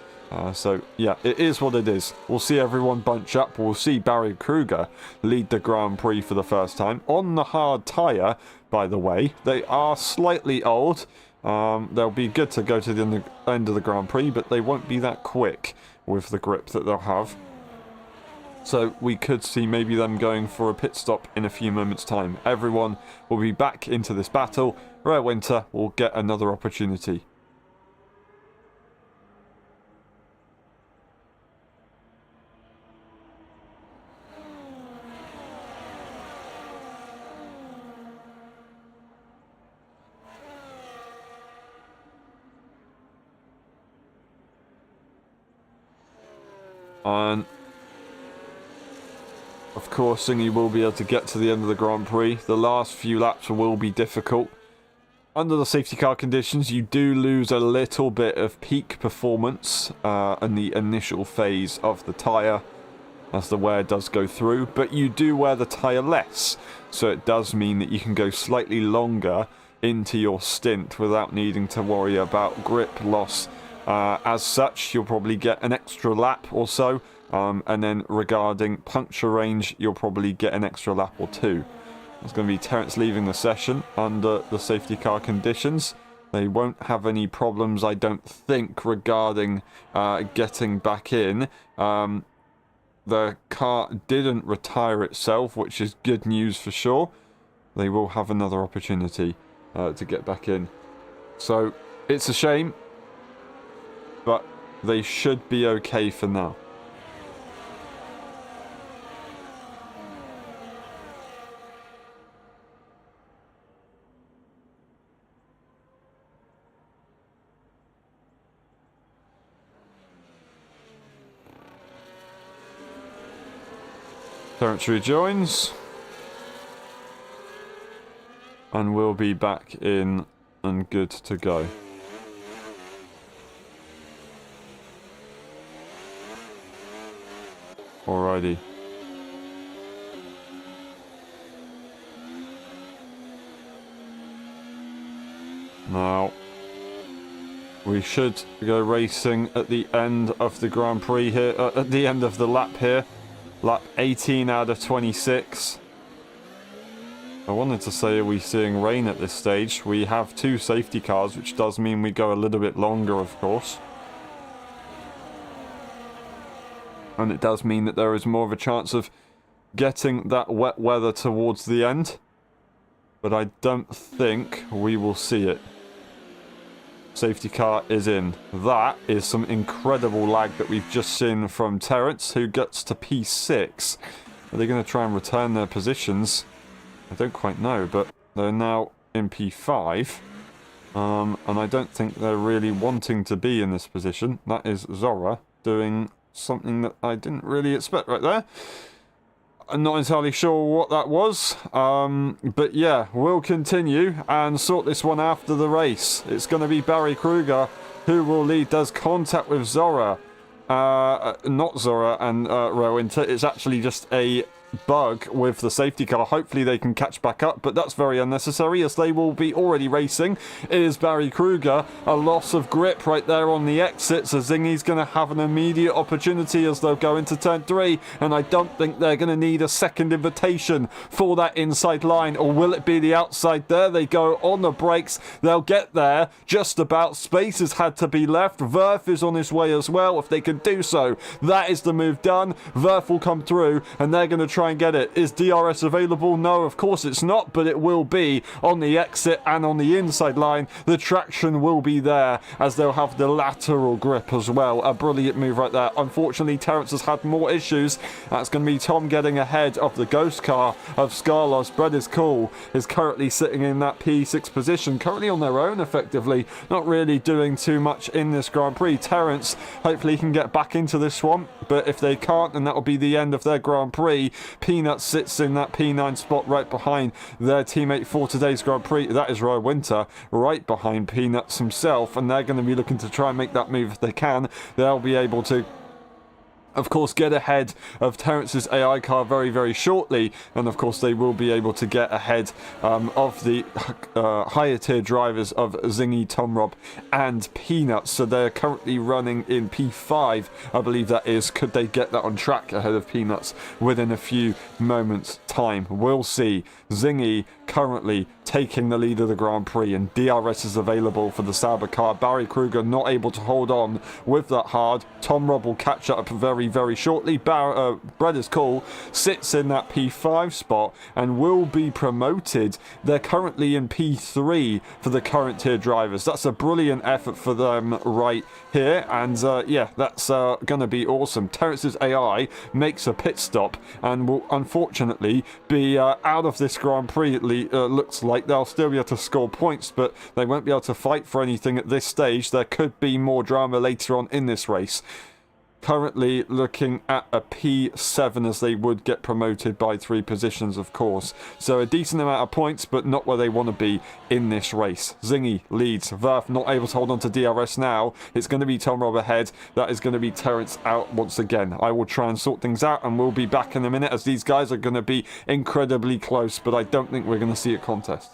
So yeah, it is what it is. We'll see everyone bunch up. We'll see Barry Kruger lead the Grand Prix for the first time on the hard tyre, by the way. They are slightly old. They'll be good to go to the end of the Grand Prix, but they won't be that quick with the grip that they'll have. So we could see maybe them going for a pit stop in a few moments' time. Everyone will be back into this battle. Rare Winter will get another opportunity. And of course, Singy will be able to get to the end of the Grand Prix. The last few laps will be difficult. Under the safety car conditions, you do lose a little bit of peak performance in the initial phase of the tyre, as the wear does go through, but you do wear the tyre less, so it does mean that you can go slightly longer into your stint without needing to worry about grip loss. As such, you'll probably get an extra lap or so. And then regarding puncture range, you'll probably get an extra lap or two. It's going to be Terence leaving the session under the safety car conditions. They won't have any problems, I don't think, regarding getting back in. The car didn't retire itself, which is good news for sure. They will have another opportunity to get back in. So, it's a shame, but they should be okay for now. Terence rejoins, and we'll be back in and good to go. Alrighty. Now, we should go racing at the end of the Grand Prix here, at the end of the lap here. Lap 18 out of 26. I wanted to say, are we seeing rain at this stage? We have two safety cars, which does mean we go a little bit longer, of course. And it does mean that there is more of a chance of getting that wet weather towards the end. But I don't think we will see it. Safety car is in. That is some incredible lag that we've just seen from Terence, who gets to P6. Are they going to try and return their positions? I don't quite know, but they're now in P5. And I don't think they're really wanting to be in this position. That is Zora doing something that I didn't really expect right there. I'm not entirely sure what that was, but yeah, we'll continue and sort this one after the race. It's going to be Barry Kruger who will lead, does contact with Zora. Not Zora and Rowinter, it's actually just a bug with the safety car. Hopefully they can catch back up, but that's very unnecessary as they will be already racing. It is Barry Kruger, a loss of grip right there on the exit, so Zingy's going to have an immediate opportunity as they'll go into turn 3, and I don't think they're going to need a second invitation for that inside line, or will it be the outside? There they go on the brakes, they'll get there just about. Space has had to be left. Verf is on his way as well. If they can do so, that is the move done. Verf will come through and they're going to try and get it. Is DRS available? No, of course it's not, but it will be on the exit and on the inside line. The traction will be there as they'll have the lateral grip as well. A brilliant move right there. Unfortunately, Terence has had more issues. That's going to be Tom getting ahead of the ghost car of Scarlos. Bread is cool is currently sitting in that P6 position, currently on their own effectively, not really doing too much in this Grand Prix. Terence hopefully can get back into this one, but if they can't, then that will be the end of their Grand Prix. Peanut sits in that P9 spot right behind their teammate for today's Grand Prix. That is Roy Winter, right behind Peanuts himself, and they're going to be looking to try and make that move if they can. They'll be able to, of course, get ahead of Terrence's AI car very, very shortly, and of course they will be able to get ahead of the higher tier drivers of Zingy, Tom Rob and Peanuts. So they're currently running in P5, I believe that is. Could they get that on track ahead of Peanuts within a few moments time? We'll see. Zingy currently taking the lead of the Grand Prix, and DRS is available for the Sauber car. Barry Kruger not able to hold on with that hard. Tom Rob will catch up very, very shortly. Bread is cool sits in that P5 spot and will be promoted. They're currently in P3 for the current tier drivers. That's a brilliant effort for them right here, and yeah, that's going to be awesome. Terrence's AI makes a pit stop and will unfortunately be out of this Grand Prix. It looks like they'll still be able to score points, but they won't be able to fight for anything at this stage. There could be more drama later on in this race. Currently looking at a P7 as they would get promoted by 3 positions, of course. So a decent amount of points, but not where they want to be in this race. Zingy leads. Verf not able to hold on to DRS now. It's going to be Tom Rob ahead. That is going to be Terence out once again. I will try and sort things out and we'll be back in a minute as these guys are going to be incredibly close, but I don't think we're going to see a contest.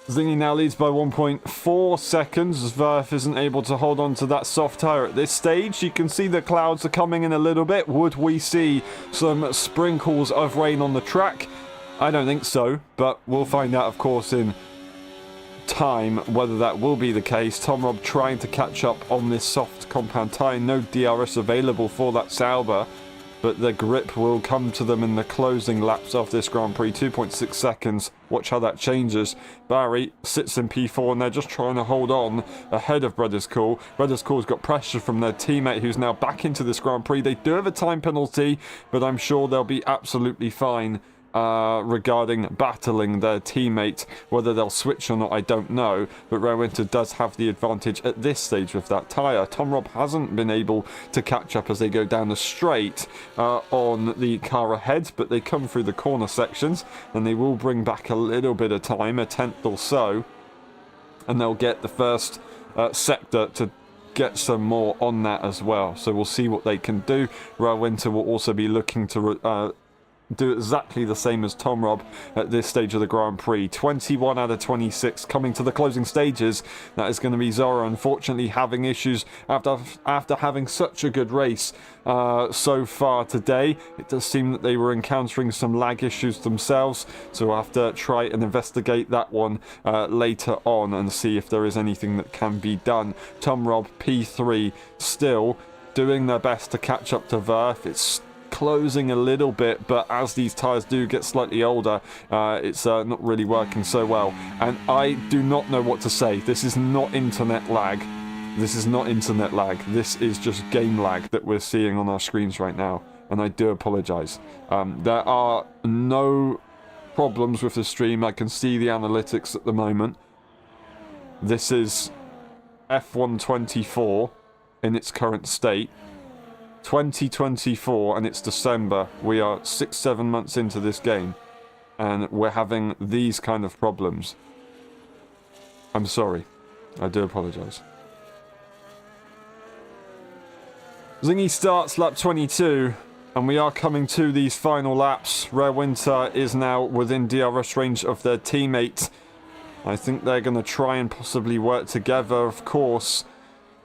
Zingy now leads by 1.4 seconds as Verf isn't able to hold on to that soft tyre at this stage. You can see the clouds are coming in a little bit. Would we see some sprinkles of rain on the track? I don't think so, but we'll find out, of course, in time whether that will be the case. Tom Rob trying to catch up on this soft compound tyre. No DRS available for that Sauber, but the grip will come to them in the closing laps of this Grand Prix. 2.6 seconds. Watch how that changes. Barry sits in P4 and they're just trying to hold on ahead of Brothers Cool. Brothers Cool's got pressure from their teammate who's now back into this Grand Prix. They do have a time penalty, but I'm sure they'll be absolutely fine regarding battling their teammate. Whether they'll switch or not, I don't know, but Ray Winter does have the advantage at this stage with that tyre. Tom Rob hasn't been able to catch up as they go down the straight on the car ahead, but they come through the corner sections and they will bring back a little bit of time, a tenth or so, and they'll get the first sector to get some more on that as well. So we'll see what they can do. Rare Winter will also be looking to do exactly the same as Tom Robb at this stage of the Grand Prix. 21 out of 26 coming to the closing stages. That is going to be Zora, unfortunately having issues after having such a good race so far today. It does seem that they were encountering some lag issues themselves, so we'll have to try and investigate that one later on and see if there is anything that can be done. Tom Robb P3 still doing their best to catch up to Verf. It's closing a little bit, but as these tyres do get slightly older, it's not really working so well. And I do not know what to say. This is not internet lag. This is not internet lag. This is just game lag that we're seeing on our screens right now. And I do apologise. There are no problems with the stream. I can see the analytics at the moment. This is F1.24 in its current state. 2024, and it's December. We are 6-7 months into this game, and we're having these kind of problems. I'm sorry. I do apologise. Zingy starts lap 22, and we are coming to these final laps. Rare Winter is now within DRS range of their teammate. I think they're going to try and possibly work together, of course.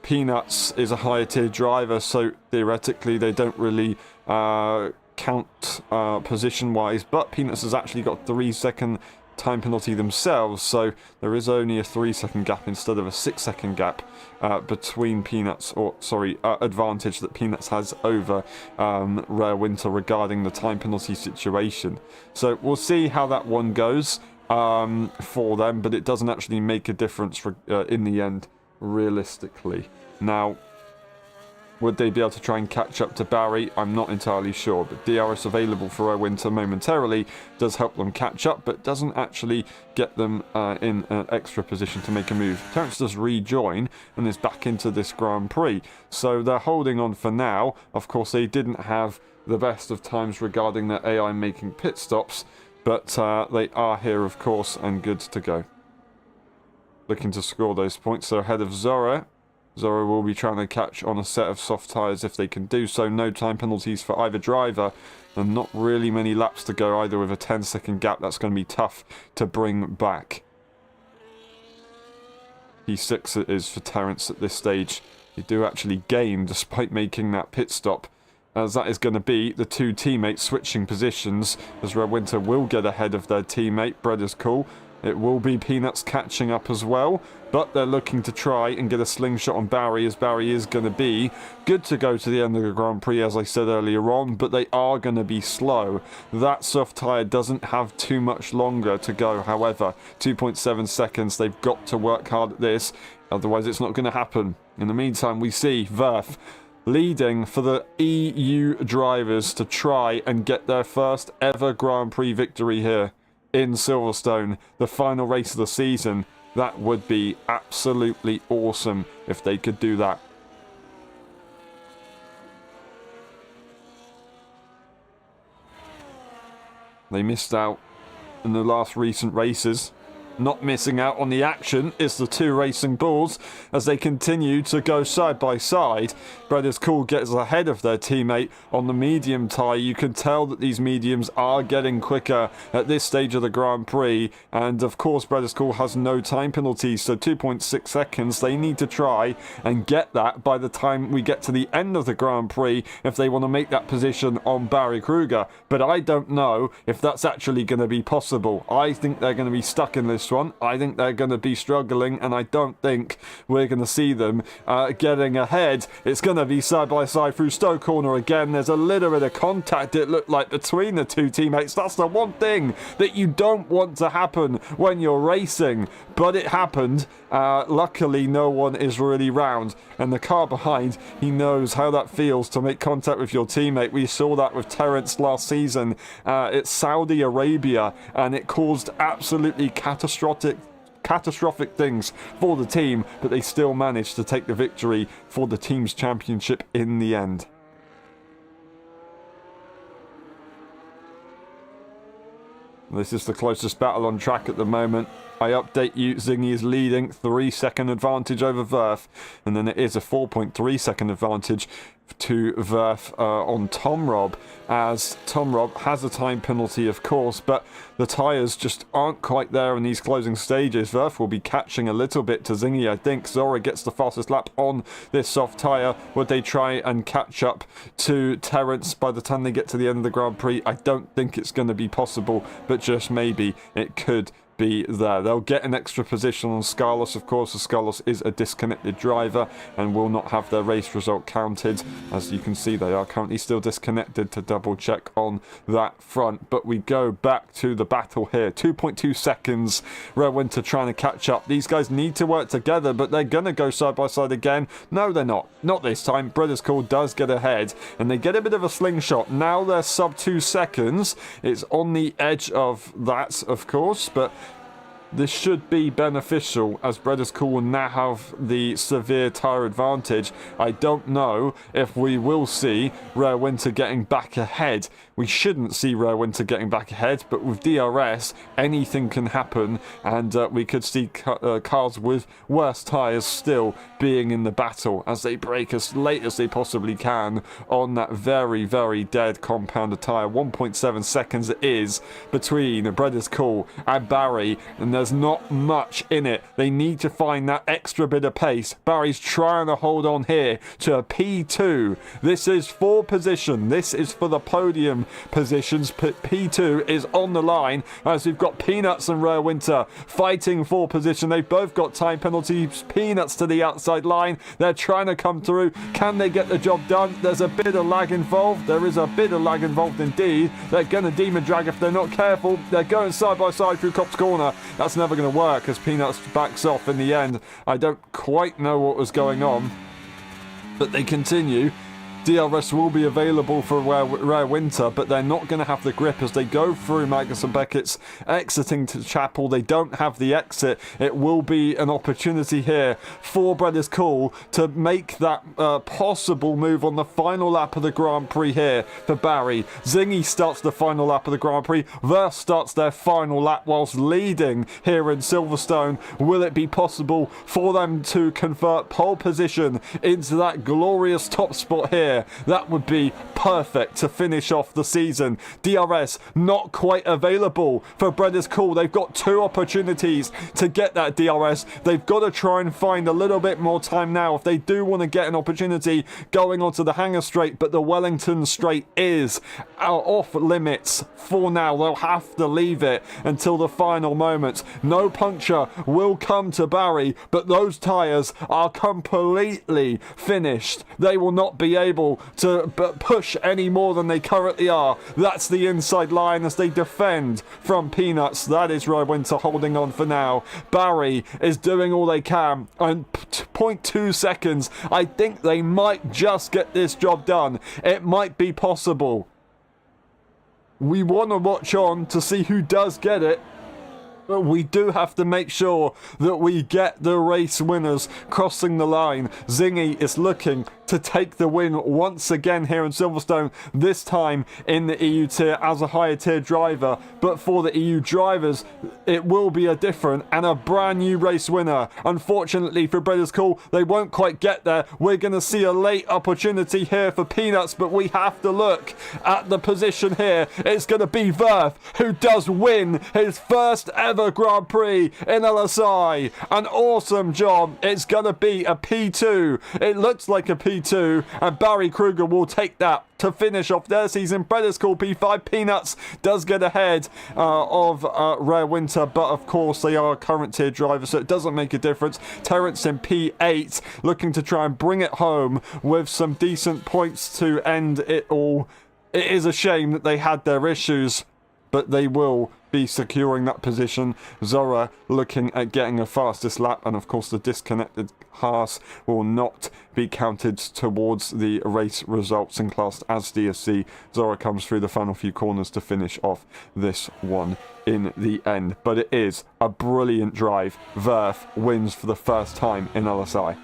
Peanuts is a higher tier driver, so theoretically they don't really count position wise, but Peanuts has actually got 3-second time penalty themselves, so there is only a 3-second gap instead of a 6-second gap between Peanuts, or sorry, advantage that Peanuts has over Rare Winter regarding the time penalty situation. So we'll see how that one goes for them, but it doesn't actually make a difference in the end, realistically. Now, would they be able to try and catch up to Barry? I'm not entirely sure, but DRS available for Rare Winter momentarily does help them catch up, but doesn't actually get them in an extra position to make a move. Terrence does rejoin and is back into this Grand Prix, so they're holding on for now. Of course, they didn't have the best of times regarding their AI making pit stops, but they are here, of course, and good to go. Looking to score those points. They're ahead of Zora. Zora will be trying to catch on a set of soft tyres if they can do so. No time penalties for either driver, and not really many laps to go either with a 10-second gap. That's going to be tough to bring back. P6 it is for Terrence at this stage. They do actually gain despite making that pit stop, as that is going to be the two teammates switching positions, as Rare Winter will get ahead of their teammate. Bread is cool. It will be Peanuts catching up as well, but they're looking to try and get a slingshot on Barry, as Barry is going to be good to go to the end of the Grand Prix, as I said earlier on, but they are going to be slow. That soft tyre doesn't have too much longer to go, however. 2.7 seconds, they've got to work hard at this, otherwise it's not going to happen. In the meantime, we see Verf leading for the EU drivers to try and get their first ever Grand Prix victory here in Silverstone, the final race of the season. That would be absolutely awesome if they could do that. They missed out in the last recent races. Not missing out on the action is the two racing bulls as they continue to go side by side. Brothers Cool gets ahead of their teammate on the medium tyre. You can tell that these mediums are getting quicker at this stage of the Grand Prix, and of course Brothers Cool has no time penalties, so 2.6 seconds. They need to try and get that by the time we get to the end of the Grand Prix if they want to make that position on Barry Kruger, but I don't know if that's actually going to be possible. I think they're going to be stuck in this one. I think they're going to be struggling, and I don't think we're going to see them getting ahead. It's going to be side by side through Stowe Corner again. There's a little bit of contact, it looked like, between the two teammates. That's the one thing that you don't want to happen when you're racing, but it happened. Luckily, no one is really round, and the car behind, he knows how that feels to make contact with your teammate. We saw that with Terrence last season. It's Saudi Arabia, and it caused absolutely catastrophic things for the team, but they still managed to take the victory for the team's championship in the end. This is the closest battle on track at the moment. I update you, Zingy is leading 3-second advantage over Verf, and then it is a 4.3-second advantage to Verf on Tom Rob, as Tom Rob has a time penalty, of course, but the tyres just aren't quite there in these closing stages. Verf will be catching a little bit to Zingy, I think. Zora gets the fastest lap on this soft tyre. Would they try and catch up to Terence by the time they get to the end of the Grand Prix? I don't think it's going to be possible, but just maybe it could be there. They'll get an extra position on Scarlos, of course, as Scarlos is a disconnected driver and will not have their race result counted. As you can see, they are currently still disconnected, to double check on that front. But we go back to the battle here. 2.2 seconds. Rare Winter trying to catch up. These guys need to work together, but they're going to go side by side again. No, they're not. Not this time. Brothers Call does get ahead, and they get a bit of a slingshot. Now they're sub 2 seconds. It's on the edge of that, of course, but this should be beneficial, as Brothers Cool will now have the severe tyre advantage. I don't know if we will see Rare Winter getting back ahead. We shouldn't see Rare Winter getting back ahead, but with DRS, anything can happen, and we could see cars with worse tyres still being in the battle as they brake as late as they possibly can on that very, very dead compounder tyre. 1.7 seconds it is between Brothers Cool and Barry, and there's not much in it. They need to find that extra bit of pace. Barry's trying to hold on here to a P2. This is for position. This is for the podium positions. P2 is on the line as we've got Peanuts and Rare Winter fighting for position. They've both got time penalties. Peanuts to the outside line. They're trying to come through. Can they get the job done? There's a bit of lag involved. There is a bit of lag involved indeed. They're going to demon drag if they're not careful. They're going side by side through Cop's Corner. That's never going to work as Peanuts backs off in the end. I don't quite know what was going on, but they continue. DRS will be available for Rare Winter, but they're not going to have the grip as they go through Magnus and Beckett's exiting to Chapel. They don't have the exit. It will be an opportunity here for Brothers Cool to make that possible move on the final lap of the Grand Prix here for Barry. Zingy starts the final lap of the Grand Prix. Verf starts their final lap whilst leading here in Silverstone. Will it be possible for them to convert pole position into that glorious top spot here? That would be perfect to finish off the season. DRS not quite available for Brothers Cool. They've got 2 opportunities to get that DRS. They've got to try and find a little bit more time now if they do want to get an opportunity going onto the Hangar Straight, but the Wellington Straight is off limits for now. They'll have to leave it until the final moments. No puncture will come to Barry, but those tyres are completely finished. They will not be able to push any more than they currently are. That's the inside line as they defend from Peanuts. That is Rare Winter holding on for now. Barry is doing all they can, and 0.2 seconds. I think they might just get this job done. It might be possible. We want to watch on to see who does get it. But we do have to make sure that we get the race winners crossing the line. Zingy is looking to take the win once again here in Silverstone, this time in the EU tier as a higher tier driver. But for the EU drivers, it will be a different and a brand new race winner. Unfortunately for Brothers Cool, they won't quite get there. We're going to see a late opportunity here for Peanuts, but we have to look at the position here. It's going to be Verf who does win his first ever Grand Prix in LSI. An awesome job. It's going to be a P2. It looks like a P2, and Barry Kruger will take that to finish off their season. Brothers Cool P5. Peanuts does get ahead of Rare Winter, but of course they are a current tier driver, so it doesn't make a difference. Terence in P8 looking to try and bring it home with some decent points to end it all. It is a shame that they had their issues, but they will be securing that position. Zora looking at getting a fastest lap, and of course the disconnected Haas will not be counted towards the race results and classed as DSC. Zora comes through the final few corners to finish off this one in the end, but it is a brilliant drive. Verf wins for the first time in LSI.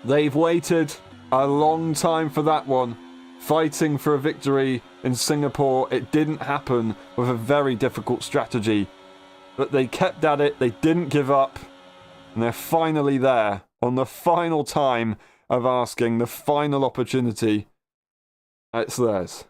They've waited a long time for that one, fighting for a victory in Singapore. It didn't happen with a very difficult strategy. But they kept at it, they didn't give up, and they're finally there on the final time of asking, the final opportunity. It's theirs.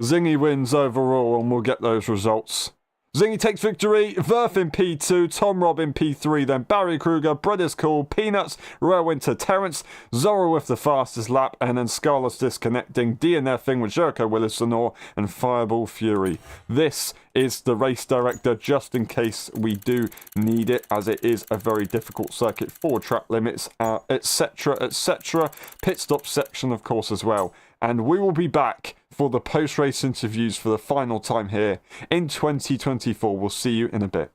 Zingy wins overall, and we'll get those results. Zingy takes victory, Verf in P2, Tom Rob in P3, then Barry Kruger, Brothers Cool, Peanuts, Rare Winter, Terrence, Zora with the fastest lap, and then Scarlett disconnecting, DNFing with Jericho Willis Sonor, and Fireball Fury. This is the race director, just in case we do need it, as it is a very difficult circuit for track limits, etc., etc. Pit stop section, of course, as well. And we will be back for the post-race interviews for the final time here in 2024. We'll see you in a bit.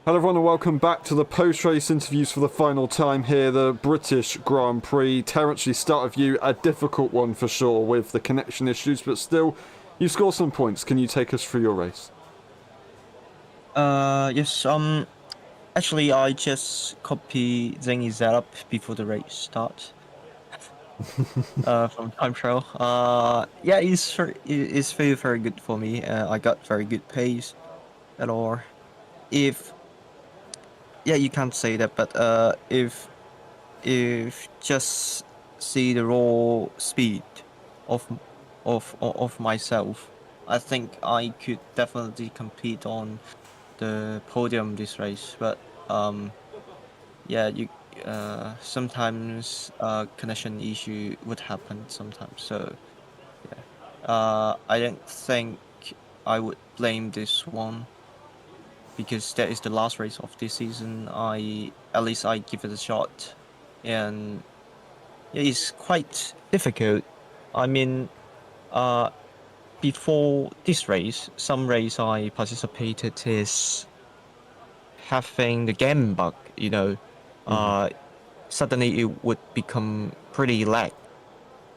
Hello everyone and welcome back to the post-race interviews for the final time here, the British Grand Prix. Terence, we start with you, a difficult one for sure with the connection issues, but still, you score some points. Can you take us through your race? Yes, actually I just copy Zengi's setup before the race starts. From time trial. Yeah, it's very, very good for me. I got very good pace at all. If, yeah, you can't say that, but if if just see the raw speed of of myself, I think I could definitely compete on the podium this race. But yeah, you sometimes connection issue would happen sometimes. So yeah, I don't think I would blame this one because that is the last race of this season. At least I give it a shot, and yeah, it's quite difficult. I mean, uh, before this race, some race I participated is having the game bug. Uh, suddenly it would become pretty lag.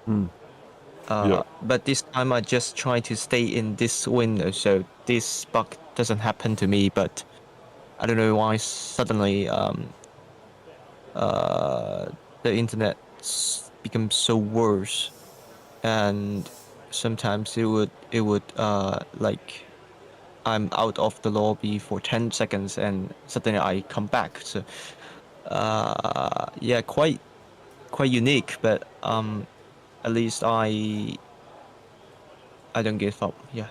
Yeah. But this time I just try to stay in this window, so this bug doesn't happen to me. But I don't know why suddenly uh the internet becomes so worse, and sometimes it would like I'm out of the lobby for 10 seconds and suddenly I come back. So yeah, quite unique, but at least I don't give up. Yeah.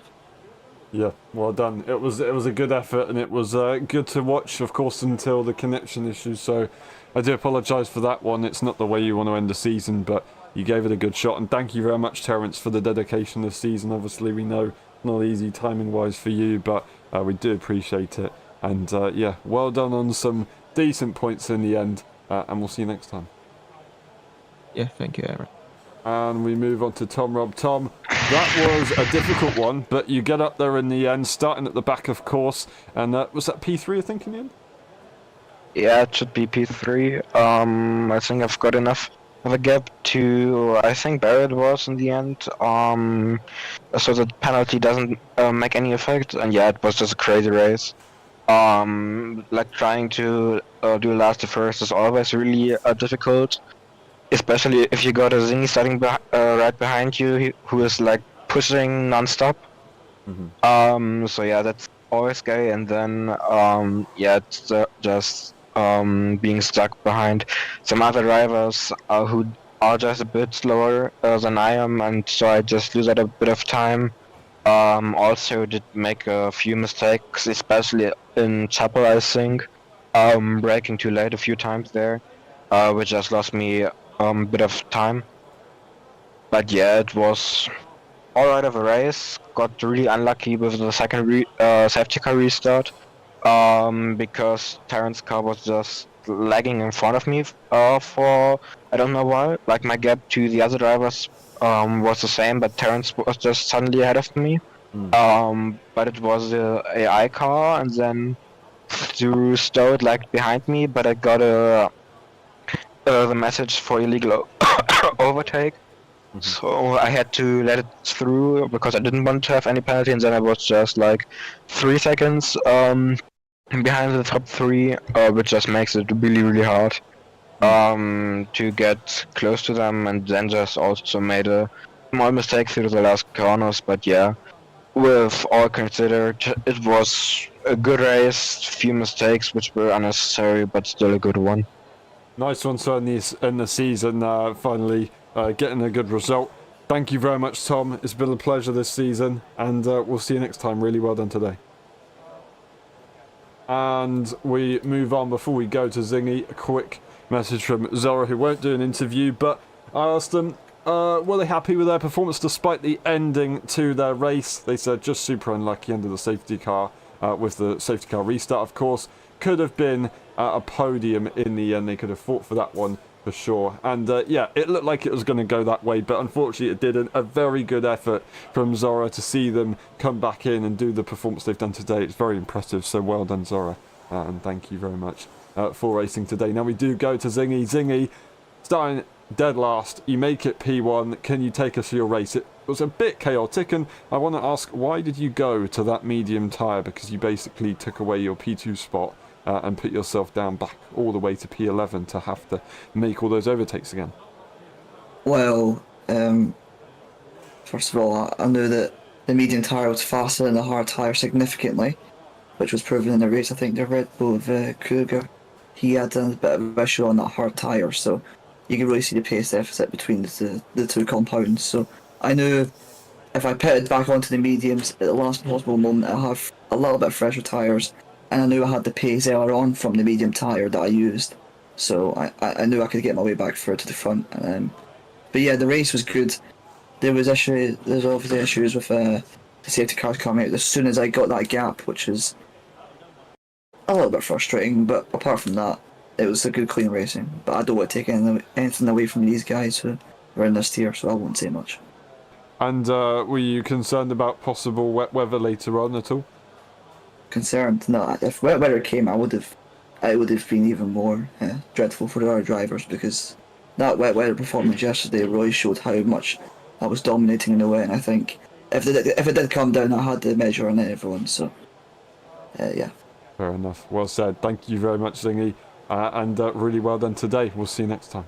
Yeah, well done. It was a good effort, and it was good to watch, of course, until the connection issues. So I do apologise for that one. It's not the way you want to end the season, but you gave it a good shot. And thank you very much, Terence, for the dedication this season. Obviously, we know not easy timing-wise for you, but we do appreciate it. And yeah, well done on some decent points in the end. And we'll see you next time. Yeah, thank you, Aaron. And we move on to Tom Rob. Tom, that was a difficult one, but you get up there in the end, starting at the back, of course. And was that P3, I think, in the end? Yeah, it should be P3. I think I've got enough of a gap to, I think Barrett was in the end. So the penalty doesn't make any effect. And yeah, it was just a crazy race. Like trying to do last to first is always really difficult. Especially if you got a Zingy starting right behind you, who is like pushing non-stop. So yeah, that's always scary. And then yeah, it's just being stuck behind some other drivers who are just a bit slower than I am, and so I just lose a bit of time. Also did make a few mistakes, especially in Chapel, I think. Braking too late a few times there, which just lost me a bit of time. But yeah, it was alright of a race. Got really unlucky with the second safety car restart, because Terrence's car was just lagging in front of me for I don't know why. Like my gap to the other drivers was the same, but Terrence was just suddenly ahead of me. But it was a AI car, and then through Stowe like behind me, but I got the message for illegal overtake. So I had to let it through because I didn't want to have any penalty, and then I was just like 3 seconds behind the top 3, which just makes it really hard to get close to them, and then just also made a small mistake through the last corners. But yeah, with all considered, it was a good race, few mistakes which were unnecessary, but still a good one. Nice one, so in the season, finally getting a good result. Thank you very much, Tom. It's been a pleasure this season, and we'll see you next time. Really well done today. And we move on. Before we go to Zingy, a quick message from Zora, who won't do an interview, but I asked them, were they happy with their performance despite the ending to their race? They said just super unlucky under the safety car, with the safety car restart, of course. Could have been a podium in the end. They could have fought for that one for sure. And yeah, it looked like it was going to go that way, but unfortunately it didn't. A very good effort from Zora to see them come back in and do the performance they've done today. It's very impressive, so well done, Zora. And thank you very much for racing today. Now we do go to Zingy. Zingy, starting dead last. You make it P1. Can you take us through your race? It was a bit chaotic, and I want to ask, why did you go to that medium tyre? Because you basically took away your P2 spot and put yourself down back all the way to P11 to have to make all those overtakes again. Well, first of all, I knew that the medium tyre was faster than the hard tyre significantly, which was proven in the race. I think the Red Bull of Kruger, he had a bit of a issue on that hard tyre, so you could really see the pace deficit between the two compounds. So I knew if I pitted back onto the mediums at the last possible moment, I'll have a little bit fresher tyres, and I knew I had the pace earlier on from the medium tyre that I used. So I knew I could get my way back further to the front. But yeah, the race was good. There's obviously issues with the safety cars coming out as soon as I got that gap, which is a little bit frustrating. But apart from that, it was a good, clean racing. But I don't want to take anything away from these guys who are in this tier, so I won't say much. And were you concerned about possible wet weather later on at all? Concerned? No. If wet weather came, it would have been even more dreadful for the other drivers, because that wet weather performance yesterday really showed how much I was dominating in the wet. And I think if it did come down, I had the measure on everyone. So yeah. Fair enough. Well said. Thank you very much, Zingy, and really well done today. We'll see you next time.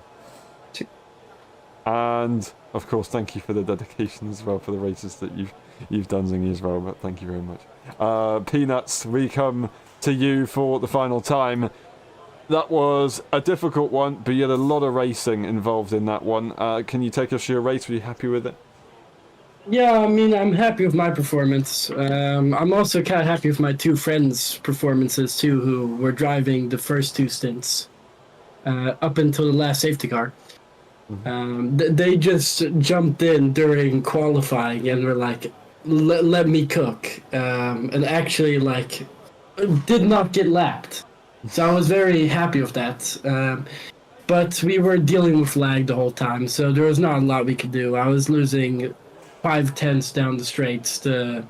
And of course, thank you for the dedication as well for the races that you've done, Zingy, as well. But thank you very much. Peanuts, we come to you for the final time. That was a difficult one, but you had a lot of racing involved in that one. Can you take us through your race? Were you happy with it? Yeah, I mean, I'm happy with my performance. I'm also kind of happy with my two friends' performances too, who were driving the first two stints up until the last safety car. They just jumped in during qualifying and were like, let me cook, and actually like did not get lapped. So I was very happy with that. But we were dealing with lag the whole time, so there was not a lot we could do. I was losing 5/10 down the straights to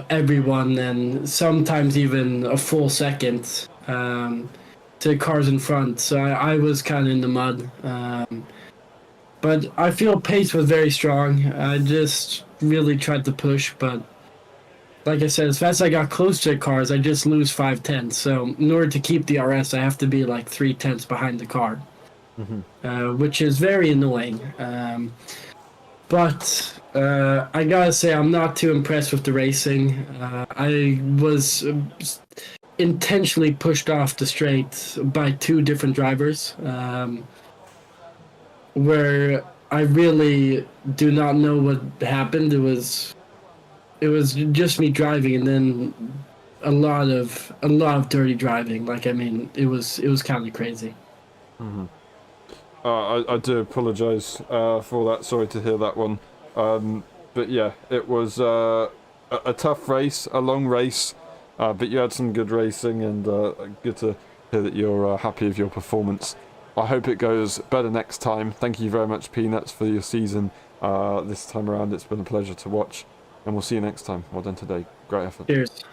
everyone, and sometimes even a full second to cars in front. So I was kind of in the mud. But I feel pace was very strong. I just really tried to push, but like I said, as fast as I got close to the cars, I just lose 5/10. So in order to keep the RS, I have to be like 3/10 behind the car, which is very annoying. But I gotta say, I'm not too impressed with the racing. I was intentionally pushed off the straight by two different drivers, where I really do not know what happened. It was just me driving, and then a lot of dirty driving. Like, I mean, it was kind of crazy. I do apologise for that. Sorry to hear that one. But yeah, it was a tough race, a long race, but you had some good racing, and good to hear that you're happy with your performance. I hope it goes better next time. Thank you very much, Peanuts, for your season this time around. It's been a pleasure to watch, and we'll see you next time. Well done today. Great effort. Cheers.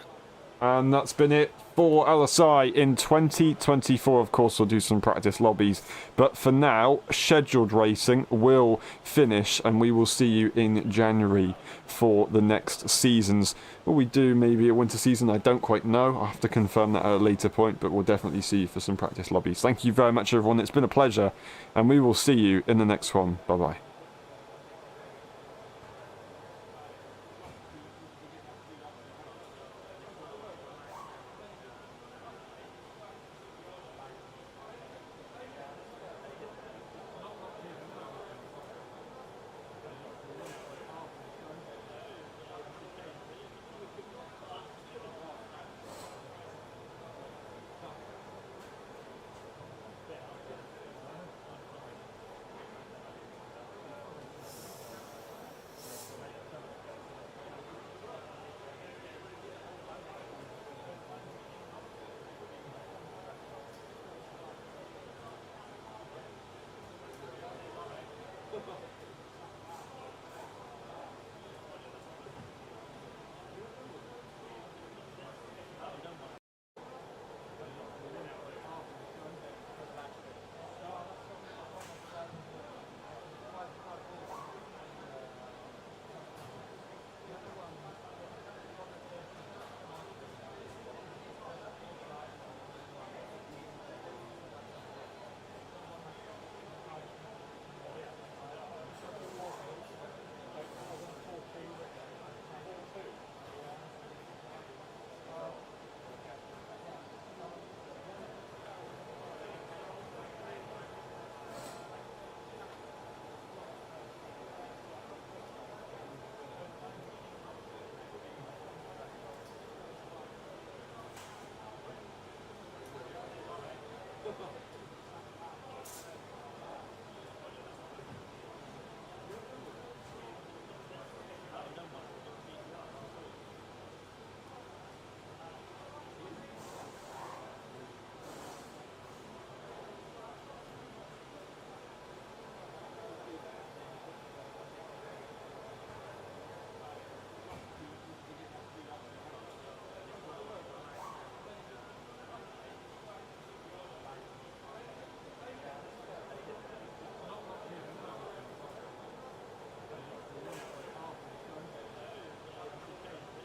And that's been it for LSI in 2024. Of course, we'll do some practice lobbies. But for now, scheduled racing will finish, and we will see you in January for the next seasons. Will we do maybe a winter season? I don't quite know. I'll have to confirm that at a later point, but we'll definitely see you for some practice lobbies. Thank you very much, everyone. It's been a pleasure, and we will see you in the next one. Bye-bye.